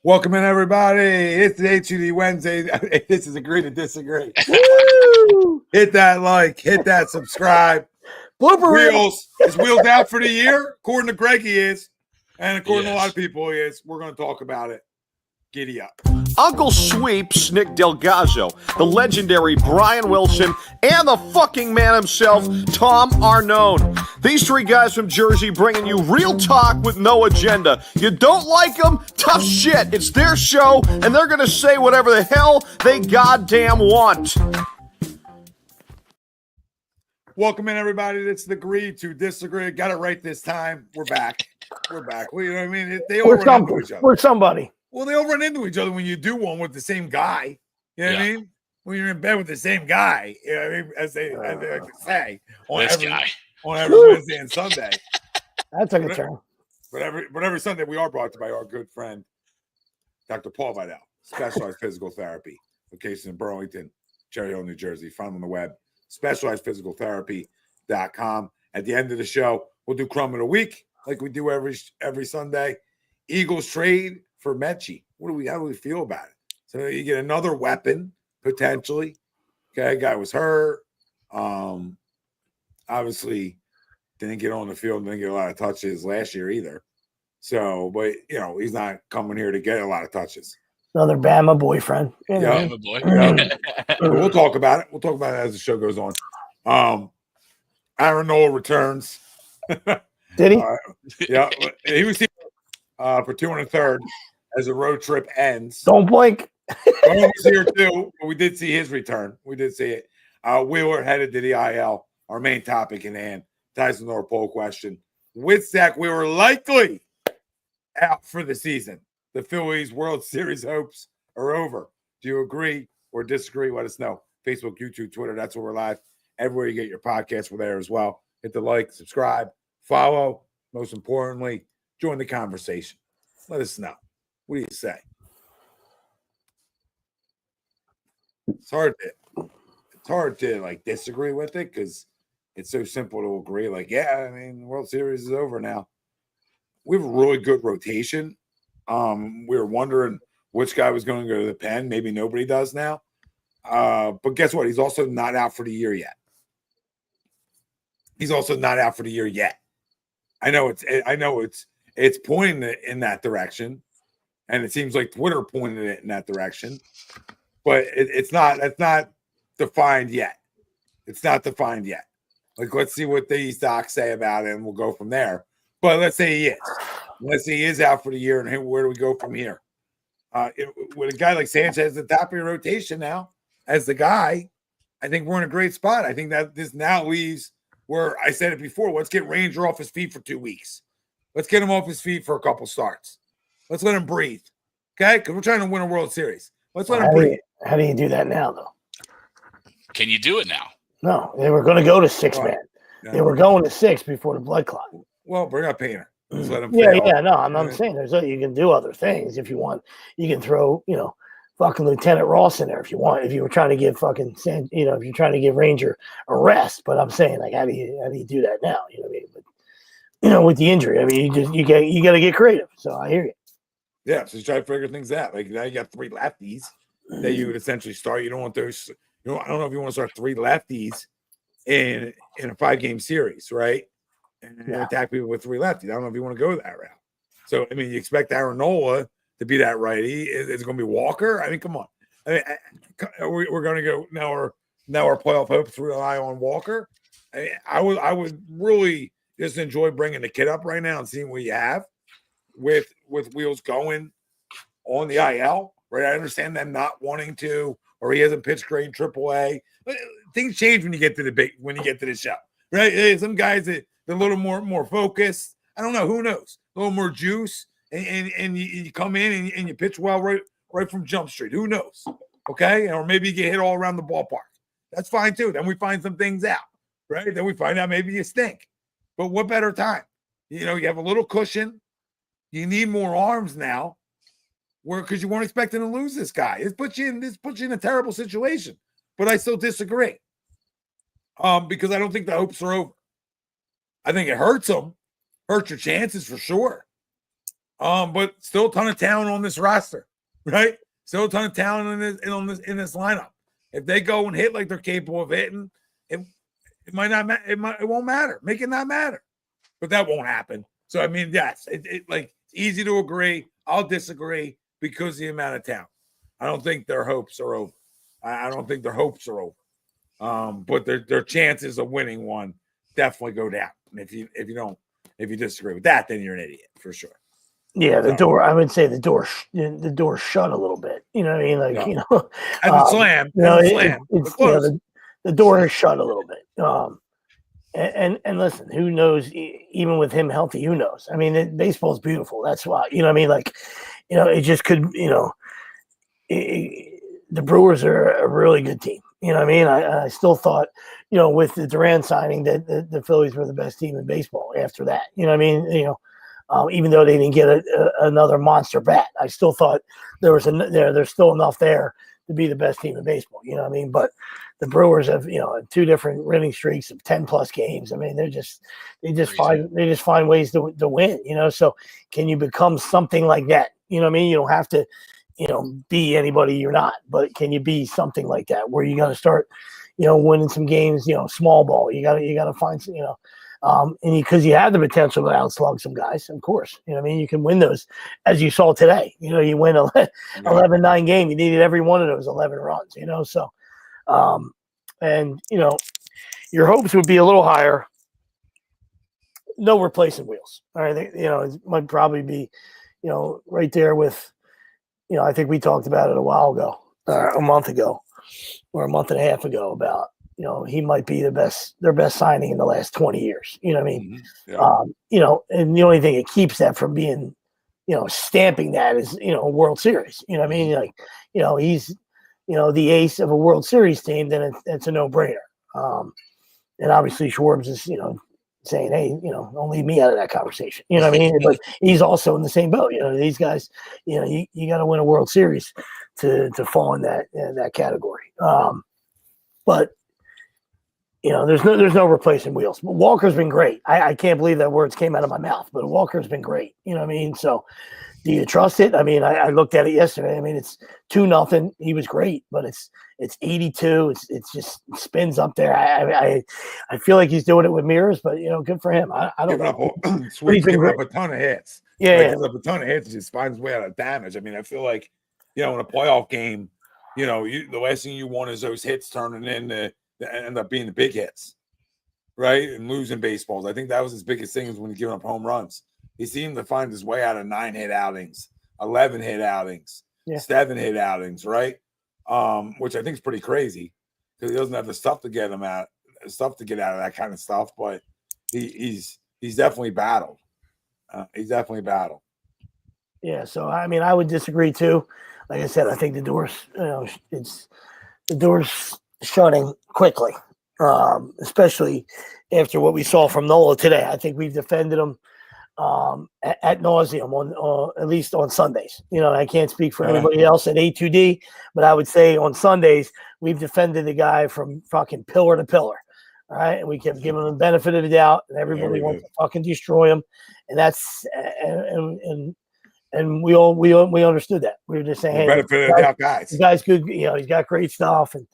Welcome in, everybody. It's the HUD Wednesday. This is Agree to Disagree. Woo! Hit that like, hit that subscribe. Blooper Wheels is Wheels out for the year. According to Greg, he is. And according to a lot of people, he is. We're going to talk about it. Giddy up. Uncle Sweeps, Nick Delgazzo, the legendary Brian Wilson, and the fucking man himself, Tom Arnone. These three guys from Jersey bringing you real talk with no agenda. You don't like them? Tough shit. It's their show, and they're going to say whatever the hell they goddamn want. Welcome in, everybody. It's the Agree to Disagree. Got it right this time. We're back. We're back. Well, you know what I mean? They all run into each other. We're somebody. Well, they all run into each other when you do one with the same guy. You know what I mean? When you're in bed with the same guy, you know what I mean? As they like to say on every Wednesday and Sunday. That took a turn. But every Sunday, we are brought to you by our good friend, Dr. Paul Vidal, Specialized Physical Therapy, location in Burlington, Cherry Hill, New Jersey. Find him on the web, specializedphysicaltherapy.com. At the end of the show, we'll do Crumb of the Week like we do every Sunday. Eagles trade for Metchie. How do we feel about it? So you get another weapon potentially. Okay, guy was hurt. Obviously didn't get on the field, didn't get a lot of touches last year either. So, but you know, he's not coming here to get a lot of touches. Another Bama boyfriend. Yeah, Bama boy. We'll talk about it. We'll talk about it as the show goes on. Aaron Nola returns. Did he? Yeah, he was here for 2 1/3 as the road trip ends. Don't blink. Bohm was here too, but we did see his return. We did see it. Wheeler headed to the IL. Our main topic in hand ties into our poll question. With Zack Wheeler likely out for the season, the Phillies World Series hopes are over. Do you agree or disagree? Let us know. Facebook, YouTube, Twitter. That's where we're live. Everywhere you get your podcasts, we're there as well. Hit the like, subscribe, follow. Most importantly, join the conversation. Let us know. What do you say? It's hard to like disagree with it because it's so simple to agree. Like, yeah, I mean, the World Series is over now. We have a really good rotation. We were wondering which guy was going to go to the pen. Maybe nobody does now. But guess what? He's also not out for the year yet. I know it's pointing in that direction, and it seems like Twitter pointed it in that direction, but it's not defined yet. It's not defined yet. Like, let's see what these docs say about it, and we'll go from there. But let's say he is. Let's say he is out for the year, and where do we go from here? With a guy like Sanchez at the top of your rotation now, as the guy, I think we're in a great spot. I think that this now leaves where I said it before. Let's get Ranger off his feet for 2 weeks. Let's get him off his feet for a couple starts. Let's let him breathe. Okay? Because we're trying to win a World Series. Let's let him breathe. How do you do that now, though? Can you do it now? No, they were going to go to 6-man. Yeah. They were going to 6 before the blood clot. Well, bring up Painter. Let's let him Yeah, fail. no, I'm saying you can do other things if you want. You can throw, fucking Lieutenant Ross in there if you want. If you were trying to give if you're trying to give Ranger a rest. But I'm saying, like, how do you do that now? You know what I mean? But, with the injury, I mean, you got to get creative. So I hear you. Yeah, so you try to figure things out. Like, now you got 3 lefties that you would essentially start. You don't want those. I don't know if you want to start 3 lefties in a 5-game series, right? And attack people with 3 lefties. I don't know if you want to go that route. So, I mean, you expect Aaron Nola to be that righty. Is it going to be Walker? I mean, come on. I mean, we're going to go now. Our playoff hopes rely on Walker. I would really just enjoy bringing the kid up right now and seeing what you have with Wheels going on the IL. Right, I understand them not wanting to, or he hasn't pitched great in AAA. But things change when you get to the show. Right, some guys that are a little more focused. I don't know. Who knows? A little more juice. And you come in and you pitch well right from Jump Street. Who knows? Okay? Or maybe you get hit all around the ballpark. That's fine too. Then we find some things out, right? Then we find out maybe you stink. But what better time? You have a little cushion. You need more arms now, because you weren't expecting to lose this guy. This puts you in a terrible situation. But I still disagree. Because I don't think the hopes are over. I think it hurts them. Hurts your chances for sure. But still a ton of talent on this roster, right? Still a ton of talent in this lineup. If they go and hit like they're capable of hitting, it might not it won't matter. Make it not matter. But that won't happen. So I mean, yes, it's easy to agree. I'll disagree because of the amount of talent. I don't think their hopes are over. I don't think their hopes are over. But their chances of winning one definitely go down. And if you disagree with that, then you're an idiot for sure. Yeah, the door. I would say the door shut a little bit. You know what I mean? Like as a slam, the door is shut a little bit. And listen, who knows? Even with him healthy, who knows? I mean, baseball's beautiful. That's why, you know what I mean? Like, it just could, the Brewers are a really good team. You know what I mean? I still thought, with the Duran signing that the Phillies were the best team in baseball after that. You know what I mean? Even though they didn't get another monster bat, I still thought there's still enough there to be the best team in baseball. You know what I mean? But the Brewers have, 2 different winning streaks of 10+ games. I mean, they just find ways to win, so can you become something like that? You know what I mean? You don't have to, be anybody you're not, but can you be something like that where you got to start, winning some games, small ball, you got to find some, and because you have the potential to outslug some guys, of course, you know what I mean? You can win those as you saw today, you win 11-9 game, you needed every one of those 11 runs, so, and your hopes would be a little higher. No replacing Wheels. All right. It might probably be, right there with, I think we talked about it a while ago, a month ago, or a month and a half ago about, he might be their best signing in the last 20 years. You know what I mean? Mm-hmm. And the only thing that keeps that from being, stamping that is, a World Series. You know what I mean? Like, he's, the ace of a World Series team, then it's a no-brainer. And obviously Schwartz is, saying, hey, don't leave me out of that conversation. You know what I mean? But he's also in the same boat. These guys, you got to win a World Series to fall in that category. But there's no replacing Wheels. But Walker's been great. I can't believe that words came out of my mouth, but Walker's been great. You know what I mean? So do you trust it? I mean, I looked at it yesterday. I mean, it's 2-0. He was great, but it's 82. It's just spins up there. I feel like he's doing it with mirrors, but good for him. I don't know. Giving up a ton of hits. Yeah, gives up a ton of hits. He just finds his way out of damage. I mean, I feel like in a playoff game, the last thing you want is those hits turning into end up being the big hits, right? And losing baseballs. I think that was his biggest thing is when he giving up home runs. He seemed to find his way out of 9-hit outings, 11-hit outings, 7-hit outings, right? Which I think is pretty crazy because he doesn't have the stuff to get him out, out of that kind of stuff. But he's definitely battled. Yeah. So I mean, I would disagree too. Like I said, I think the door's shutting quickly, especially after what we saw from Nola today. I think we've defended him at nauseum on at least on Sundays. I can't speak for anybody else at A2D, but I would say on Sundays we've defended the guy from fucking pillar to pillar. All right, and we kept giving him the benefit of the doubt, and everybody wants to fucking destroy him, and that's and we understood that. We were just saying, hey, benefit of the doubt, guys. The guy's good. He's got great stuff, and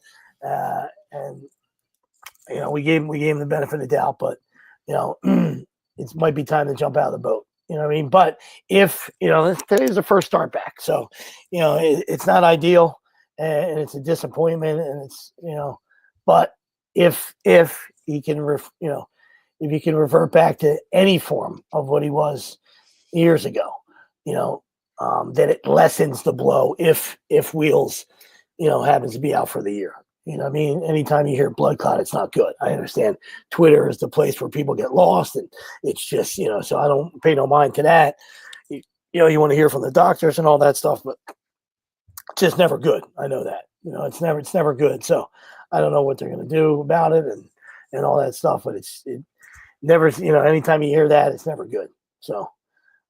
we gave him the benefit of the doubt, but it might be time to jump out of the boat. You know what I mean? But if, today's the first start back. So, it's not ideal and it's a disappointment and it's, but if he can, if he can revert back to any form of what he was years ago, then it lessens the blow if Wheels, happens to be out for the year. I mean, anytime you hear blood clot, it's not good. I understand Twitter is the place where people get lost, and it's just, so I don't pay no mind to that. You want to hear from the doctors and all that stuff, but it's just never good. I know that, it's never good. So I don't know what they're going to do about it and all that stuff, but it never, anytime you hear that, it's never good. So,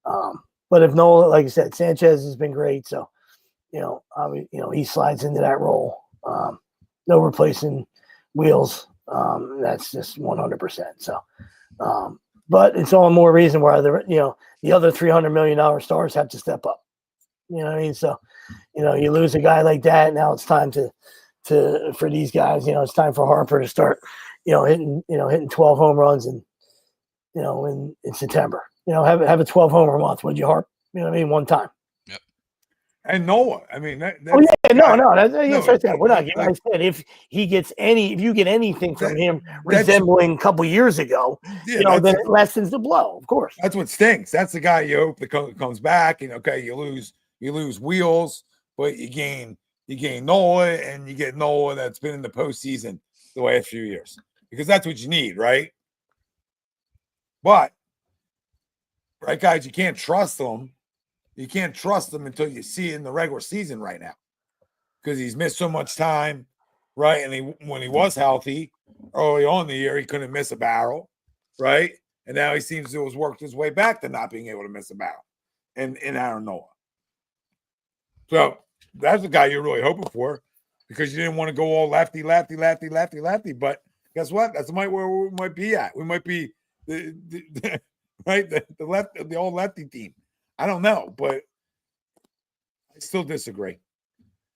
but if Nola, like I said, Sanchez has been great. So, he slides into that role. No replacing Wheels. That's just 100%. So, but it's all more reason why the other $300 million stars have to step up. You know what I mean? So, you lose a guy like that. Now it's time for these guys. It's time for Harper to start, hitting 12 home runs and in September. Have a 12 homer month. Would you, Harp? You know what I mean? One time. Yep. And Nola. I mean, that's no. That's right there. We're not. like, I said if you get anything from him resembling a couple years ago, then it lessens the blow. Of course. That's what stinks. That's the guy you hope that comes back. And okay, you lose Wheels, but you gain Nola, and you get Nola that's been in the postseason the last few years, because that's what you need, right? But right, guys, you can't trust them. You can't trust them until you see it in the regular season right now, because he's missed so much time, right? And when he was healthy early on in the year, he couldn't miss a barrel, right? And now he seems to have worked his way back to not being able to miss a barrel in Aaron Nola. So that's the guy you're really hoping for, because you didn't want to go all lefty. But guess what? That's where we might be at. We might be the old lefty team. I don't know, but I still disagree.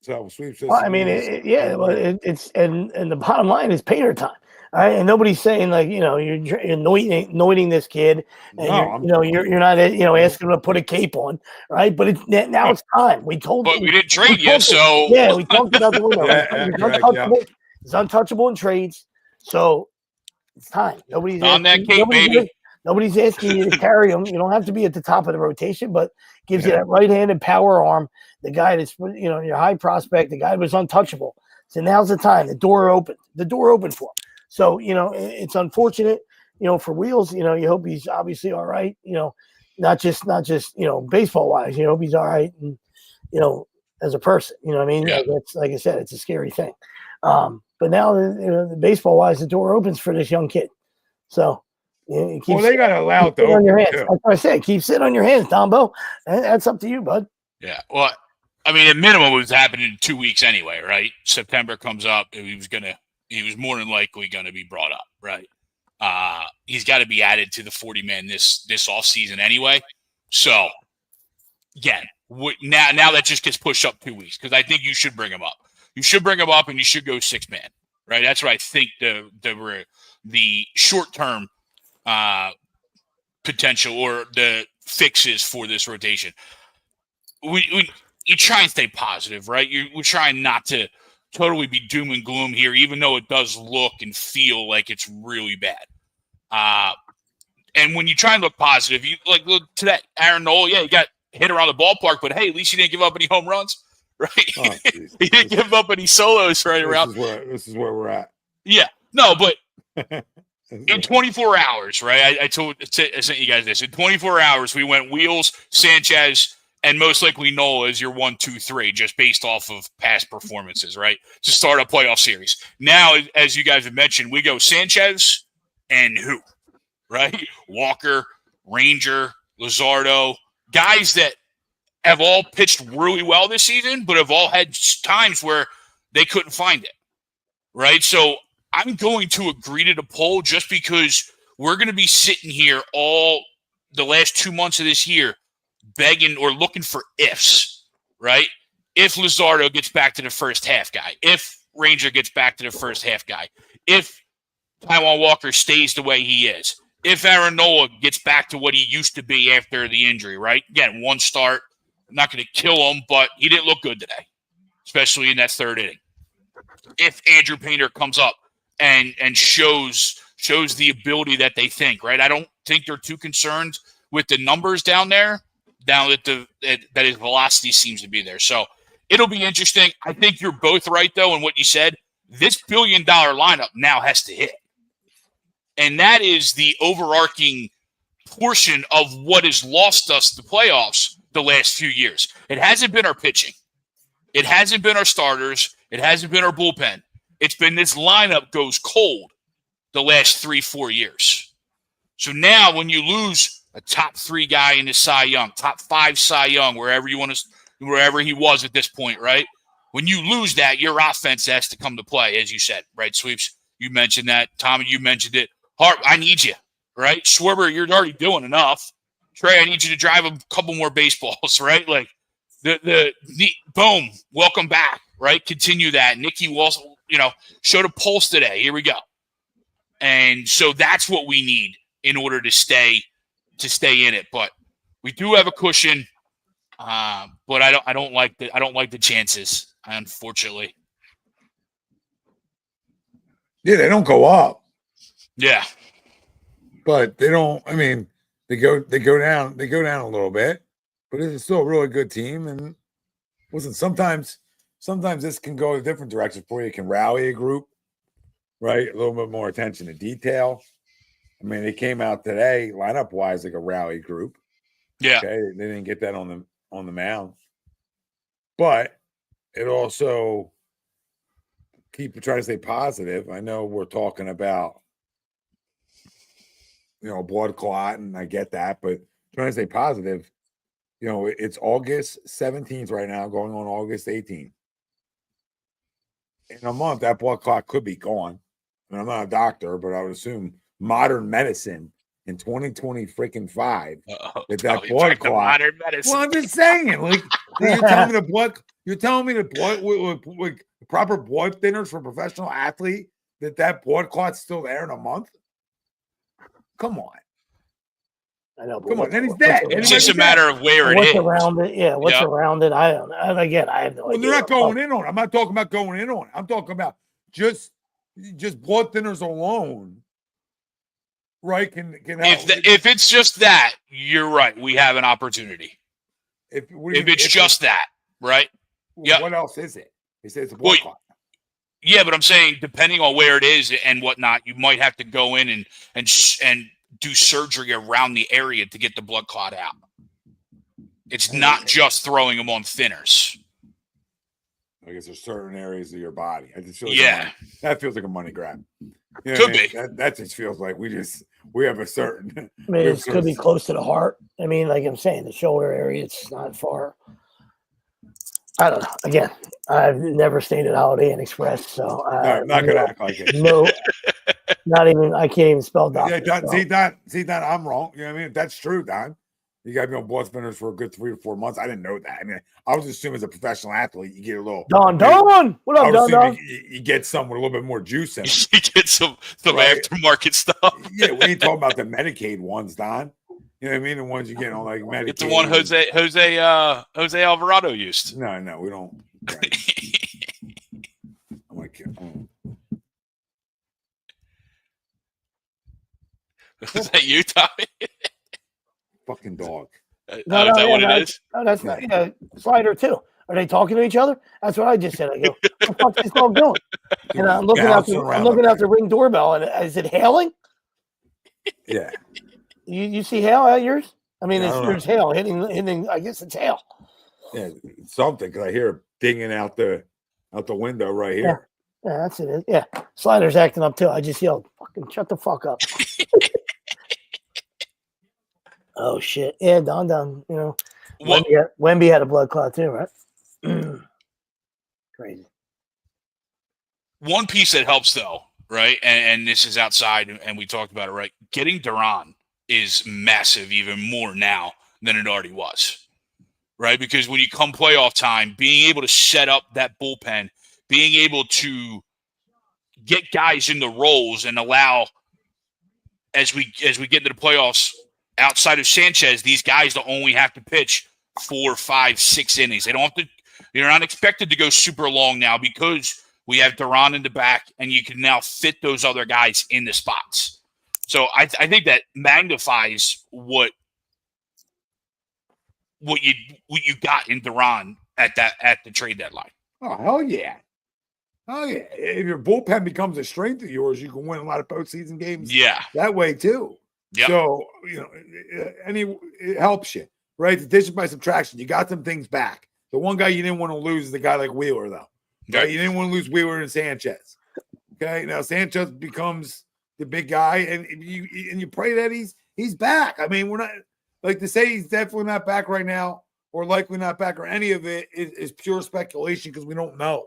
So sweep system. Well, I mean, it's the bottom line is Painter time. All right, and nobody's saying you're anointing this kid, and you're not asking him to put a cape on, right? But now it's time. We told. But we didn't trade yet, so yeah, we talked about the window. He's untouchable in trades, so it's time. Nobody's on that cape, baby. Nobody's asking you to carry him. You don't have to be at the top of the rotation, but gives you that right-handed power arm. The guy that's your high prospect. The guy was untouchable. So now's the time. The door opened. For him. So, it's unfortunate, for Wheels, you hope he's obviously all right, not just baseball wise, hope he's all right. And, as a person, what I mean? Yeah. Like I said, it's a scary thing. But now, the baseball wise, the door opens for this young kid. So, they got to allow it to open on your hands. too. That's what I said. Keep sitting on your hands, Dombo. That's up to you, bud. Yeah. Well, I mean, at minimum, it was happening in 2 weeks anyway, right? September comes up, he was more than likely going to be brought up, right? He's got to be added to the 40-man this offseason anyway. So, again, now that just gets pushed up 2 weeks, because I think you should bring him up. You should bring him up, and you should go 6-man, right? That's what I think the short-term potential or the fixes for this rotation. You try and stay positive, right? We're trying not to totally be doom and gloom here, even though it does look and feel like it's really bad. And when you try and look positive, you look today, Aaron Nola, he got hit around the ballpark, but hey, at least he didn't give up any home runs, right? Oh, he didn't give up any solos around. This is where we're at. Yeah, no, but in 24 hours, right? I sent you guys this. In 24 hours, we went Wheels, Sanchez, and most likely Nola is your 1, 2, 3, just based off of past performances, right? To start a playoff series. Now, as you guys have mentioned, we go Sanchez and who, right? Walker, Ranger, Luzardo, guys that have all pitched really well this season, but have all had times where they couldn't find it, right? So I'm going to agree to the poll just because we're going to be sitting here all the last 2 months of this year begging or looking for ifs, right? If Luzardo gets back to the first half guy, if Ranger gets back to the first half guy, if Taijuan Walker stays the way he is, if Aaron Nola gets back to what he used to be after the injury, right? Again, one start, I'm not going to kill him, but he didn't look good today, especially in that third inning. If Andrew Painter comes up and shows the ability that they think, right? I don't think they're too concerned with the numbers down there, now that his velocity seems to be there. So it'll be interesting. I think you're both right, though, in what you said. This $1 billion lineup now has to hit. And that is the overarching portion of what has lost us the playoffs the last few years. It hasn't been our pitching. It hasn't been our starters. It hasn't been our bullpen. It's been this lineup goes cold the last 3-4 years. So now when you lose a top 3 guy in the Cy Young, top 5 Cy Young, wherever he was at this point, right? When you lose that, your offense has to come to play, as you said, right? Sweeps, you mentioned that. Tommy, you mentioned it. Hart, I need you. right? Schwarber, you're already doing enough. Trey, I need you to drive a couple more baseballs, right? Like the Bohm, welcome back, right? Continue that. Nicky Walsh, showed a pulse today. Here we go. And so that's what we need in order to stay in it. But we do have a cushion, but I don't like the chances, unfortunately. Yeah, they don't go up. Yeah. But they don't. I mean, they go down a little bit, but it's still a really good team. And listen, sometimes this can go a different direction for you. It can rally a group, right? A little bit more attention to detail. I mean, they came out today lineup wise like a rally group. Yeah. Okay, they didn't get that on the mound, but it also keep trying to stay positive. I know we're talking about blood clot, and I get that, but trying to stay positive. It's August 17th right now, going on August 18th. In a month, that blood clot could be gone. And I'm not a doctor, but I would assume modern medicine in 2020 freaking 5 that blood clot. Modern medicine. Well, I'm just saying, like you're telling me the blood with proper blood thinners for a professional athlete that blood clot's still there in a month. Come on. I know. Come on, then he's dead. It's just a matter of where it what's is. Around it? Yeah, what's around it? I don't know. And again, I have no idea. They're not going in on it. I'm not talking about going in on it. I'm talking about just blood thinners alone, right? Can help. If it's just that, you're right. We have an opportunity. If it's just that, right? Yeah. What else is it? It's a blood clot. Yeah, but I'm saying depending on where it is and whatnot, you might have to go in and do surgery around the area to get the blood clot out. It's not just throwing them on thinners. I guess there's certain areas of your body. I just feel like that feels like a money grab. Could be. That just feels like we have a certain. I mean, it could be close to the heart. I mean, like I'm saying, the shoulder area, it's not far. I don't know. Again, I've never stayed at Holiday Inn Express, so I'm not gonna act like it. No, not even. I can't even spell doctor. Yeah, see, Don, I'm wrong. You know what I mean? That's true, Don. You got to be on blood thinners for a good 3 to 4 months. I didn't know that. I mean, I was assuming as a professional athlete, you get a little. Don, what up, Don? You get some with a little bit more juice in it. You get some aftermarket stuff. Yeah, we ain't talking about the Medicaid ones, Don. You know what I mean? The ones you get on like Medicaid. It's the one Jose Alvarado used. No, we don't. Right. I'm like, is that you, Tommy? Fucking dog. Is that what it is? No, that's not. Yeah, Slider too. Are they talking to each other? That's what I just said. I go, what the fuck is this dog doing? And I'm looking out the Ring doorbell, and is it hailing? Yeah. You see hail out yours? I mean, there's hail hitting. I guess it's hail. Yeah, something because I hear it dinging out the window right here. Yeah, that's it. Yeah, Slider's acting up too. I just yelled, "Fucking shut the fuck up!" Oh shit! Yeah, Don. You know, Wemby had a blood clot too, right? Crazy. One piece that helps though, right? And this is outside, and we talked about it, right? Getting Duran is massive, even more now than it already was, right? Because when you come playoff time, being able to set up that bullpen, being able to get guys in the roles and allow, as we get into the playoffs, outside of Sanchez, these guys don't only have to pitch 4, 5, 6 innings. They don't have to. They're not expected to go super long now because we have Duran in the back, and you can now fit those other guys in the spots. So I think that magnifies what you got in Duran at the trade deadline. Oh hell yeah! Oh yeah! If your bullpen becomes a strength of yours, you can win a lot of postseason games. Yeah, that way too. Yep. So it helps you, right? Addition by subtraction, you got some things back. The one guy you didn't want to lose is a guy like Wheeler, though. Right? You didn't want to lose Wheeler and Sanchez. Okay, now Sanchez becomes the big guy, and you pray that he's back. I mean, we're not like to say he's definitely not back right now, or likely not back, or any of it is pure speculation because we don't know,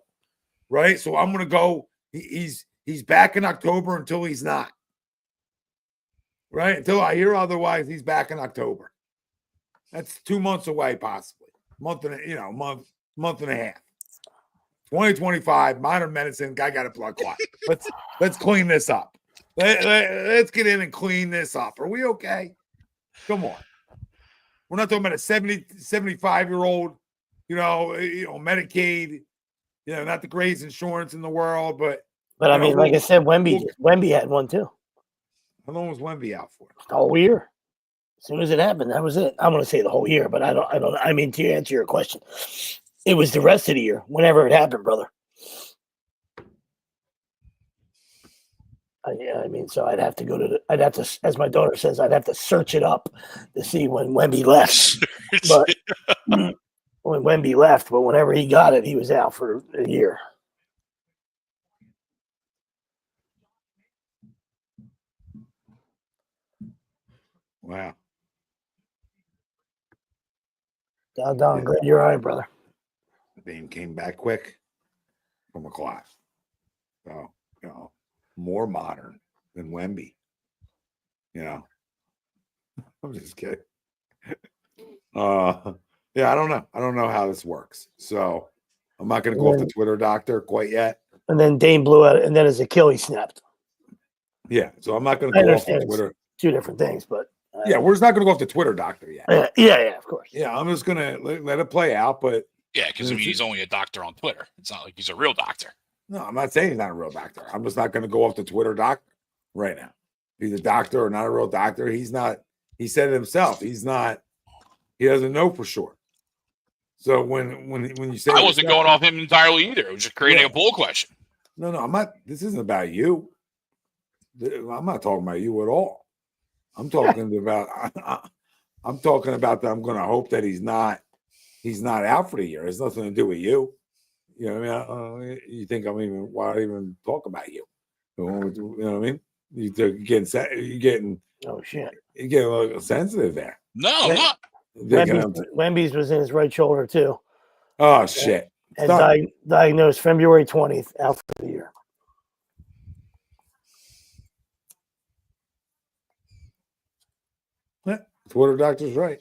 right? So I'm gonna go. He's back in October until he's not. right? Until I hear otherwise, he's back in October. That's 2 months away, possibly. Month and a half. 2025, modern medicine. Guy got a blood clot. Let's clean this up. Let's get in and clean this up. Are we okay? Come on. We're not talking about a 75-year-old, Medicaid, not the greatest insurance in the world, but I mean, like I said, Wemby had one too. How long was Wemby out for? The whole year. As soon as it happened, that was it. I'm going to say the whole year, but I don't. I mean, to answer your question, it was the rest of the year. Whenever it happened, brother. I mean, so I'd have to as my daughter says, I'd have to search it up to see when Wemby left. But when Wemby left, but whenever he got it, he was out for a year. Wow. Down, glad you're all right, brother. Bohm came back quick from a clot. So, more modern than Wemby. I'm just kidding. Yeah, I don't know. I don't know how this works. So I'm not going to go off the Twitter doctor quite yet. And then Dane blew out, and then his Achilles snapped. Yeah, so I'm not going to go off the Twitter. Two different things, but yeah, we're just not going to go off the Twitter doctor yet. Yeah, of course. Yeah, I'm just going to let it play out. But yeah, because he's only a doctor on Twitter. It's not like he's a real doctor. No, I'm not saying he's not a real doctor. I'm just not going to go off the Twitter doctor right now. He's a doctor or not a real doctor. He's not. He said it himself. He's not. He doesn't know for sure. So when you say I wasn't going off him entirely either. It was just creating a poll question. No, I'm not. This isn't about you. I'm not talking about you at all. I'm talking about. I'm talking about that. I'm going to hope that he's not out for the year. It has nothing to do with you. You know what I mean? You think why I even talk about you? You know what I mean? You're getting oh shit. You're getting a little sensitive there. No, I'm not. Wemby's was in his right shoulder too. Oh shit! And diagnosed February 20th, out for the year. Yeah, Twitter doctor's right.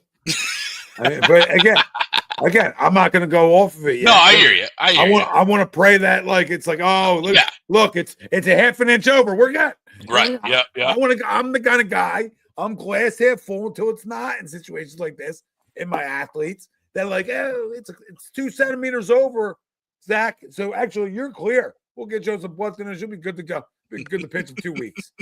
But again, I'm not going to go off of it yet. No, I hear you. I want to pray that it's like, oh, look, it's a half an inch over. We're good. Right. Yeah. I'm the kind of guy. I'm glass half full until it's not in situations like this in my athletes. That it's 2 centimeters over, Zach. So actually, you're clear. We'll get you some blood thinners. You'll be good to go. Be good to pitch in 2 weeks.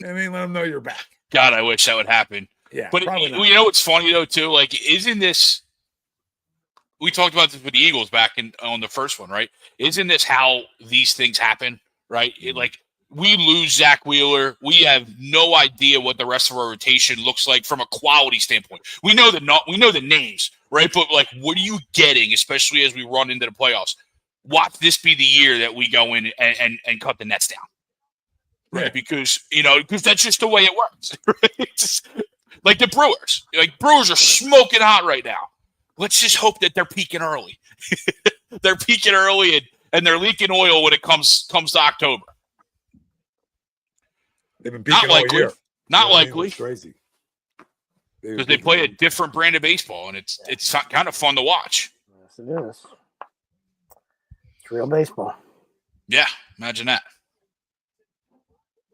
Let them know you're back. God, I wish that would happen. Yeah, but what's funny though too? Isn't this? We talked about this with the Eagles back on the first one, right? Isn't this how these things happen, right? We lose Zack Wheeler. We have no idea what the rest of our rotation looks like from a quality standpoint. We know the names, right? But what are you getting, especially as we run into the playoffs? Watch this be the year that we go in and cut the nets down, right? Yeah. Because that's just the way it works. Right? Like the Brewers. Brewers are smoking hot right now. Let's just hope that they're peaking early. They're peaking early and they're leaking oil when it comes to October. They've been peaking all year. Not likely. It's crazy. Because they play a different brand of baseball, and it's kind of fun to watch. Yes, it is. It's real baseball. Yeah, imagine that.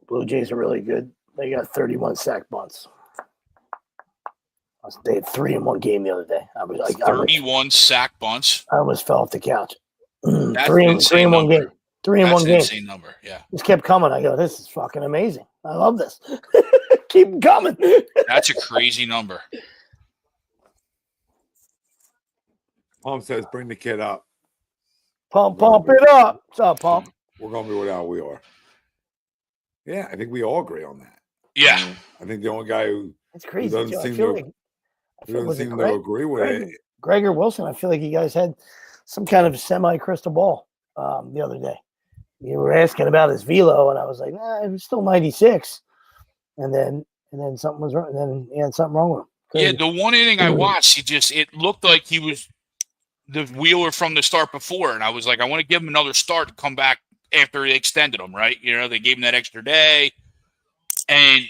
Blue Jays are really good. They got 31 sack bunts. They had 3 in one game the other day. I was 31 sack bunts. I almost fell off the couch. That's 3 in one game. 3 in one game. That's an insane number. Yeah. Just kept coming. I go, this is fucking amazing. I love this. Keep coming. That's a crazy number. Mom says, bring the kid up. Pump it up. What's up, Pump? We're going to be without we are. Yeah, I think we all agree on that. Yeah. I think the only guy who crazy. doesn't seem to agree with it. Greg or Wilson, I feel like you guys had some kind of semi-crystal ball the other day. You were asking about his velo, and I was like, nah, it was still 96. And then something was wrong. And then he had something wrong with him. Crazy. Yeah, the one inning I watched, it looked like he was the Wheeler from the start before. And I was like, I want to give him another start to come back after they extended him, right? They gave him that extra day. And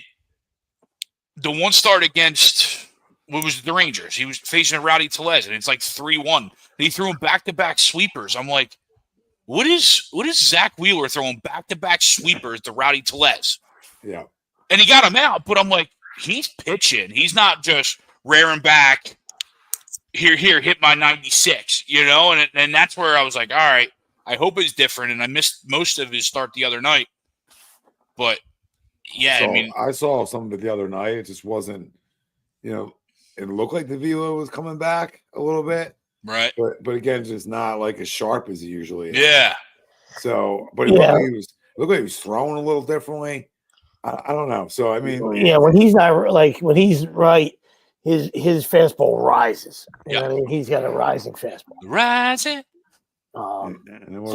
the one start against what was the Rangers. He was facing a Rowdy Tellez, and it's like 3-1. He threw him back-to-back sweepers. I'm like, what is Zack Wheeler throwing back-to-back sweepers to Rowdy Tellez? Yeah. And he got him out, but I'm like, he's pitching. He's not just rearing back. Here, hit my 96, and that's where I was like, all right, I hope it's different. And I missed most of his start the other night. But yeah, So I saw some of it the other night. It just wasn't, it looked like the velo was coming back a little bit. Right. But again, just not like as sharp as he usually is. Yeah. So, but it looked like he was throwing a little differently. I don't know. So I mean, when he's not when he's right, his fastball rises. You know what I mean, he's got a rising fastball. Rising. So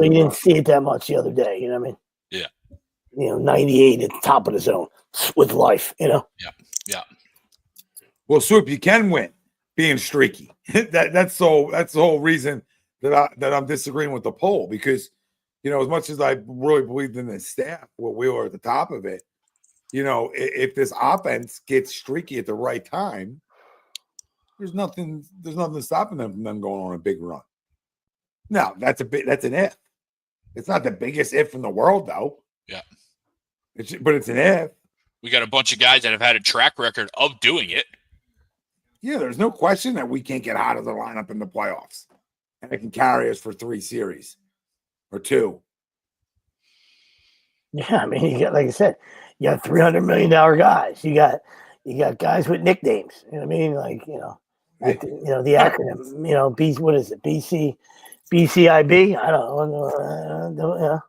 you didn't see it that much the other day. You know what I mean? Yeah. 98 at the top of the zone with life. Yeah. Well, Swoop, you can win being streaky. That's the whole reason that I'm disagreeing with the poll, because as much as I really believed in the staff, what we were at the top of it, if this offense gets streaky at the right time, there's nothing stopping them from them going on a big run. Now, that's an if. It's not the biggest if in the world, though. Yeah. But it's an if. We got a bunch of guys that have had a track record of doing it. Yeah, there's no question that we can't get out of the lineup in the playoffs. And it can carry us for 3 series or 2. Yeah, I mean, you got, like I said, you got $300 million guys. You got guys with nicknames. You know what I mean? Like, the acronym, what is it? BCIB? I don't know.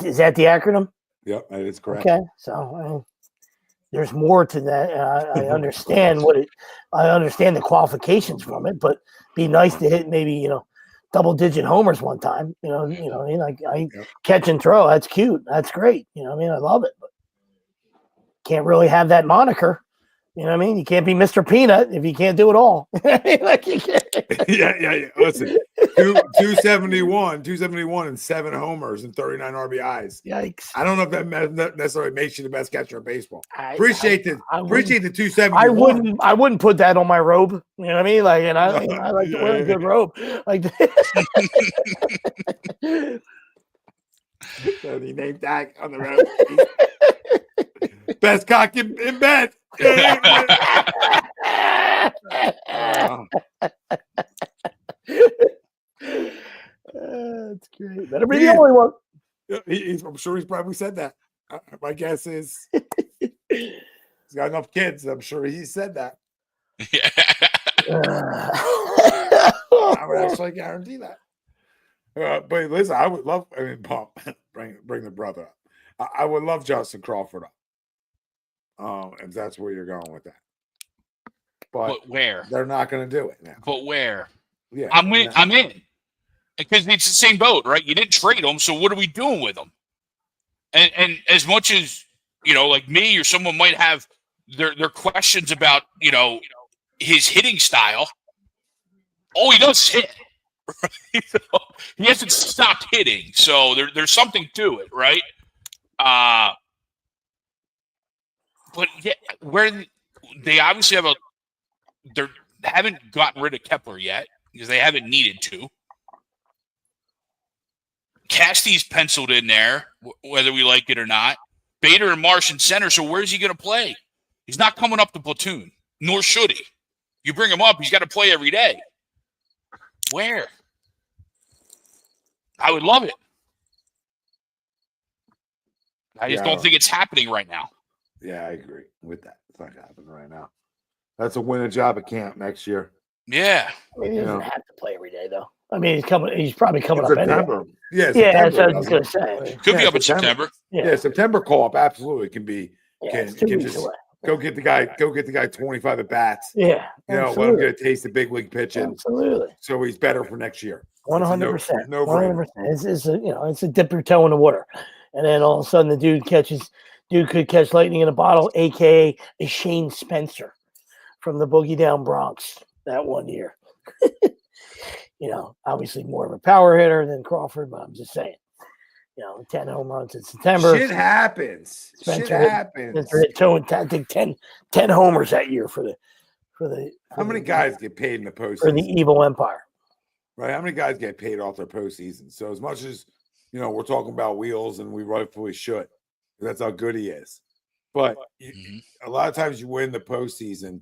Is that the acronym? Yep, that is correct. Okay, so there's more to that. I understand I understand the qualifications from it, but be nice to hit maybe double-digit homers one time. Catch and throw. That's cute. That's great. I love it. But can't really have that moniker. You know what I mean? You can't be Mr. Peanut if you can't do it all. Yeah. Listen, 271 and 7 homers and 39 RBIs. Yikes! I don't know if that necessarily makes you the best catcher in baseball. Appreciate the 271. I wouldn't put that on my robe. You know what I mean? Like, and I like to wear a good robe. Like, so the name tag on the robe. Best cock in bed. That's great. Better be the only one. I'm sure he's probably said that. My guess is he's got enough kids. I'm sure he said that. I would actually guarantee that. But listen, I would love. I mean, Bob, bring the brother up. I would love Justin Crawford up. If that's where you're going with that. But where? They're not going to do it now. But where? Yeah, I'm in. Because it's the same boat, right? You didn't trade him, so what are we doing with him? And as much as, like me or someone might have their questions about, his hitting style, all he does is hit. Right? He hasn't stopped hitting, so there's something to it, right? But yeah, where they obviously they haven't gotten rid of Kepler yet because they haven't needed to. Casty's penciled in there, whether we like it or not. Bader and Marsh in center, so where's he going to play? He's not coming up the platoon, nor should he. You bring him up, he's got to play every day. Where? I would love it. I just don't think it's happening right now. Yeah, I agree with that. It's not happening right now. That's a win a job at camp next year. Yeah. He doesn't have to play every day, though. I mean, he's probably coming up September. anyway. Yeah, that's what I was going to say. Could be up in September. Yeah, September call up absolutely can be. Can just go get the guy. Go get the guy 25 at bats. Yeah, let him get a taste of big league pitching. Absolutely. So he's better for next year. 100%. No 100%. It's a dip your toe in the water, and then all of a sudden the dude could catch lightning in a bottle, aka a Shane Spencer from the Boogie Down Bronx that one year. Obviously more of a power hitter than Crawford, but I'm just saying. 10 home runs in September. Shit happens. Spencer Shit happens. hit 10 homers that year for the. How many guys get paid in the postseason? For the evil empire. Right. How many guys get paid off their postseason? So as much as we're talking about Wheels, and we rightfully should. That's how good he is. But a lot of times you win the postseason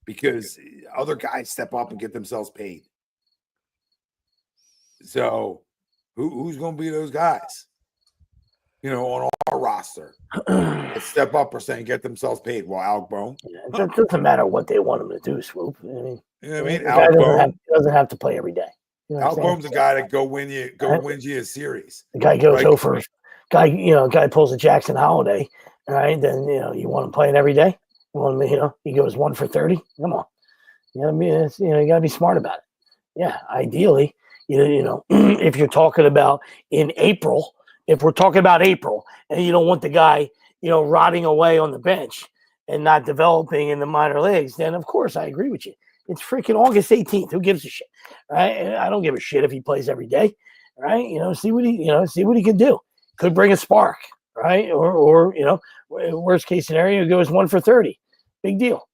because other guys step up and get themselves paid. So who's going to be those guys? On our roster, that step up or saying get themselves paid. Well, Alec Bohm. Yeah, it doesn't matter what they want him to do, Swoop. I mean, Alec Bohm doesn't have to play every day. Alec Bohm's a guy that wins you a series. The guy goes over. Guy pulls a Jackson Holiday, right? Then you want him playing every day. You want him, he goes 1 for 30. Come on, you gotta be smart about it. Yeah, ideally, if you're talking about in April, if we're talking about April, and you don't want the guy, rotting away on the bench and not developing in the minor leagues, then of course I agree with you. It's freaking August 18th. Who gives a shit, right? I don't give a shit if he plays every day, right? See what he can do. Could bring a spark, right? Or worst case scenario, goes 1 for 30. Big deal.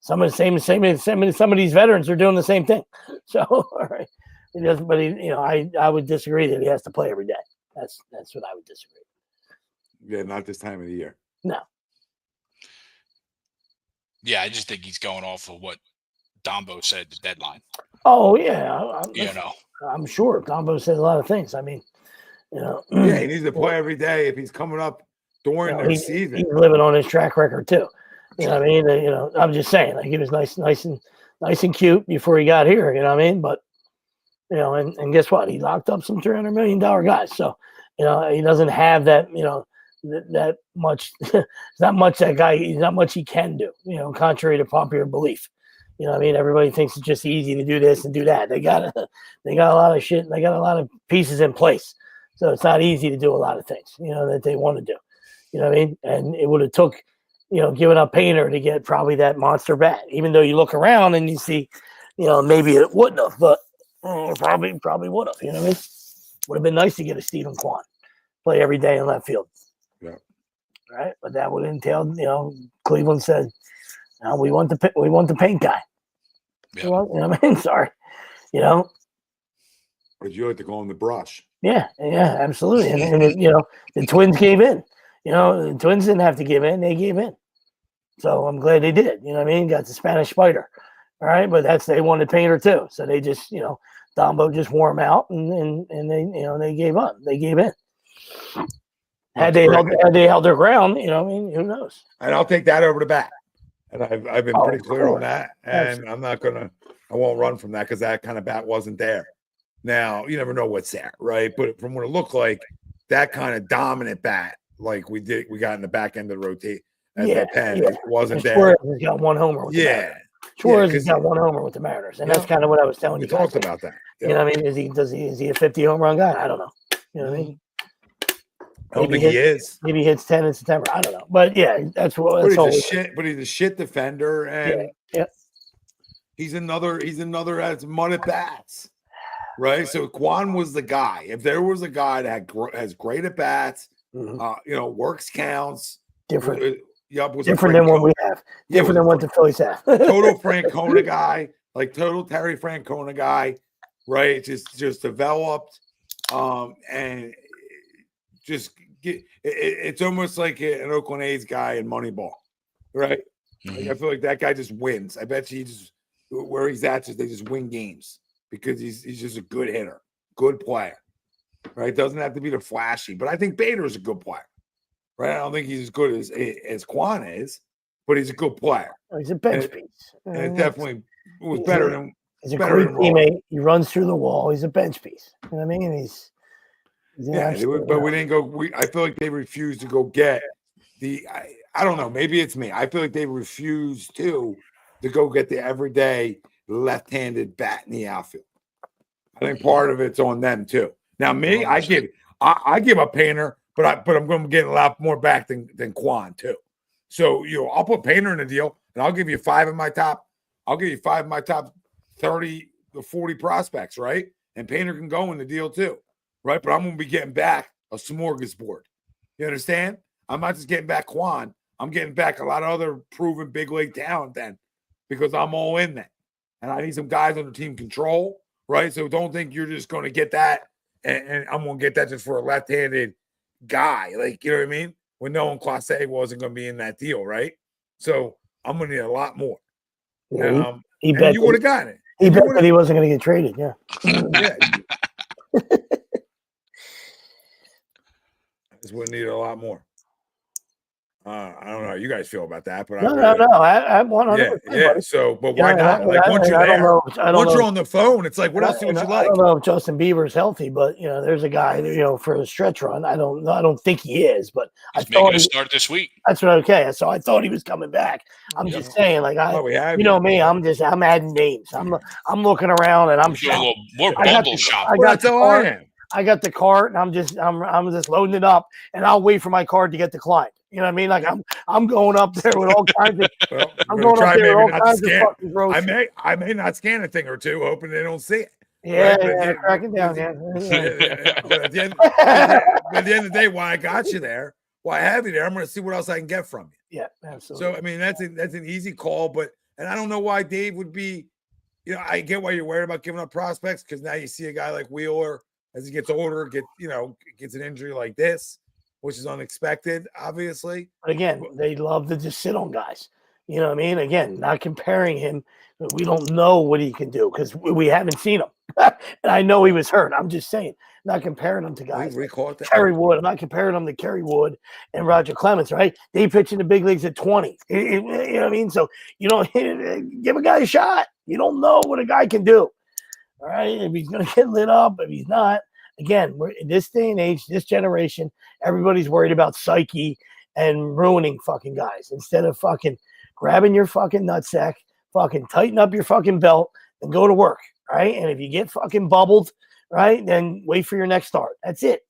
Some of these veterans are doing the same thing. So, all right. But I would disagree that he has to play every day. That's what I would disagree. Yeah, not this time of the year. No. Yeah, I just think he's going off of what Dombo said the deadline. Oh yeah, I'm sure Dombo said a lot of things. I mean, yeah, he needs to play every day if he's coming up during their season. He's living on his track record too. You know what I mean? I'm just saying, like, he was nice and cute before he got here. You know what I mean? But and guess what? He locked up some $300 million guys. So he doesn't have that. That much. There's not much that guy. There's not much he can do. Contrary to popular belief. You know what I mean? Everybody thinks it's just easy to do this and do that. They got a lot of shit. They got a lot of pieces in place. So it's not easy to do a lot of things, that they want to do. You know what I mean? And it would have took, giving up Painter to get probably that monster bat. Even though you look around and you see, maybe it wouldn't have, but probably would have. You know what I mean? Would have been nice to get a Stephen Kwan, play every day in left field. Yeah. Right, but that would entail, Cleveland said, "No, we want the paint guy." Yeah. You know what I mean? Sorry, Would you like to call him the brush? Yeah, absolutely. And the Twins gave in. The Twins didn't have to give in; they gave in. So I'm glad they did. You know what I mean? Got the Spanish Spider. All right, but they wanted Painter too, so they just Dombo just wore him out, and they gave up. They gave in. Had they held their ground, who knows? And I'll take that over the bat. And I've been pretty clear on that. And I won't run from that because that kind of bat wasn't there. Now, you never know what's there, right? But from what it looked like, that kind of dominant bat, like we got in the back end of the rotate at the pen, wasn't there. Suarez has got 1 homer with the Mariners. Suarez has got 1 homer with the Mariners. And that's kind of what I was telling you. We talked about that. Yeah. You know what I mean? Is he a 50 home run guy? I don't know. You know what I mean? I don't think he is. Maybe he hits 10 in September. I don't know. But yeah, that's what. But he's a shit defender, and he's another that's mud at bats, right? So Kwan was the guy. If there was a guy that has great at bats, works counts, different. Different than what we have. Different than what the Phillies have. Total Francona guy, like total Terry Francona guy, right? Just developed, and just it's almost like an Oakland A's guy in Moneyball, right? Mm-hmm. Like I feel like that guy just wins. I bet you where he's at, they just win games because he's just a good hitter, good player, right? Doesn't have to be the flashy, but I think Bader's a good player, right? I don't think he's as good as Kwan is, but he's a good player. He's a bench piece. And it definitely was better than. He's a great teammate. He runs through the wall. He's a bench piece. You know what I mean? But we didn't go. I feel like they refused to go get the. I don't know. Maybe it's me. I feel like they refused to go get the everyday left-handed bat in the outfield. I think part of it's on them too. Now, me, I give a Painter, but I'm going to get a lot more back than Kwan too. So I'll put Painter in the deal, and I'll give you 5 of my top. I'll give you 5 of my top 30 to 40 prospects, right? And Painter can go in the deal too. right? But I'm going to be getting back a smorgasbord. You understand? I'm not just getting back Quan. I'm getting back a lot of other proven big league talent then because I'm all in that. And I need some guys under team control, right? So don't think you're just going to get that and I'm going to get that just for a left-handed guy. Like, you know what I mean? When knowing Clase wasn't going to be in that deal, right? So I'm going to need a lot more. Yeah, he and bet you would have gotten it. He bet that he wasn't going to get traded. Yeah. Yeah. I just would have needed a lot more. I don't know how you guys feel about that, but No. I'm 100%. Yeah. So, but why not? Like once you're there, once you're on the phone, it's like, what else would you like? I don't know if Justin Bieber's healthy, but there's a guy, for the stretch run. I don't think he is, but he's making a start this week. That's what. Okay, so I thought he was coming back. I'm just saying, like me, I'm adding names. I'm looking around and I'm doing a little more bundle shop. That's how I am. I got the cart and I'm just loading it up and I'll wait for my card to get declined. You know what I mean? Like I'm going up there with all kinds of I'm going up there with all kinds of fucking groceries. I may not scan a thing or two, hoping they don't see it. Yeah, right? Cracking down, yeah. But at the end of the day, why I got you there, why I have you there, I'm going to see what else I can get from you. Yeah, absolutely. So I mean, that's an easy call, and I don't know why Dave would be. I get why you're worried about giving up prospects because now you see a guy like Wheeler as he gets older, gets an injury like this, which is unexpected, obviously. But again, they love to just sit on guys. You know what I mean? Again, not comparing him. We don't know what he can do because we haven't seen him. And I know he was hurt. I'm just saying, not comparing him to guys like Kerry Wood. I'm not comparing him to Kerry Wood and Roger Clemens, right? They pitch in the big leagues at 20. You know what I mean? So, give a guy a shot. You don't know what a guy can do. All right? If he's going to get lit up, if he's not. Again, we're in this day and age, this generation, everybody's worried about psyche and ruining fucking guys instead of fucking grabbing your fucking nutsack, fucking tighten up your fucking belt and go to work, right? And if you get fucking bubbled, right, then wait for your next start. That's it,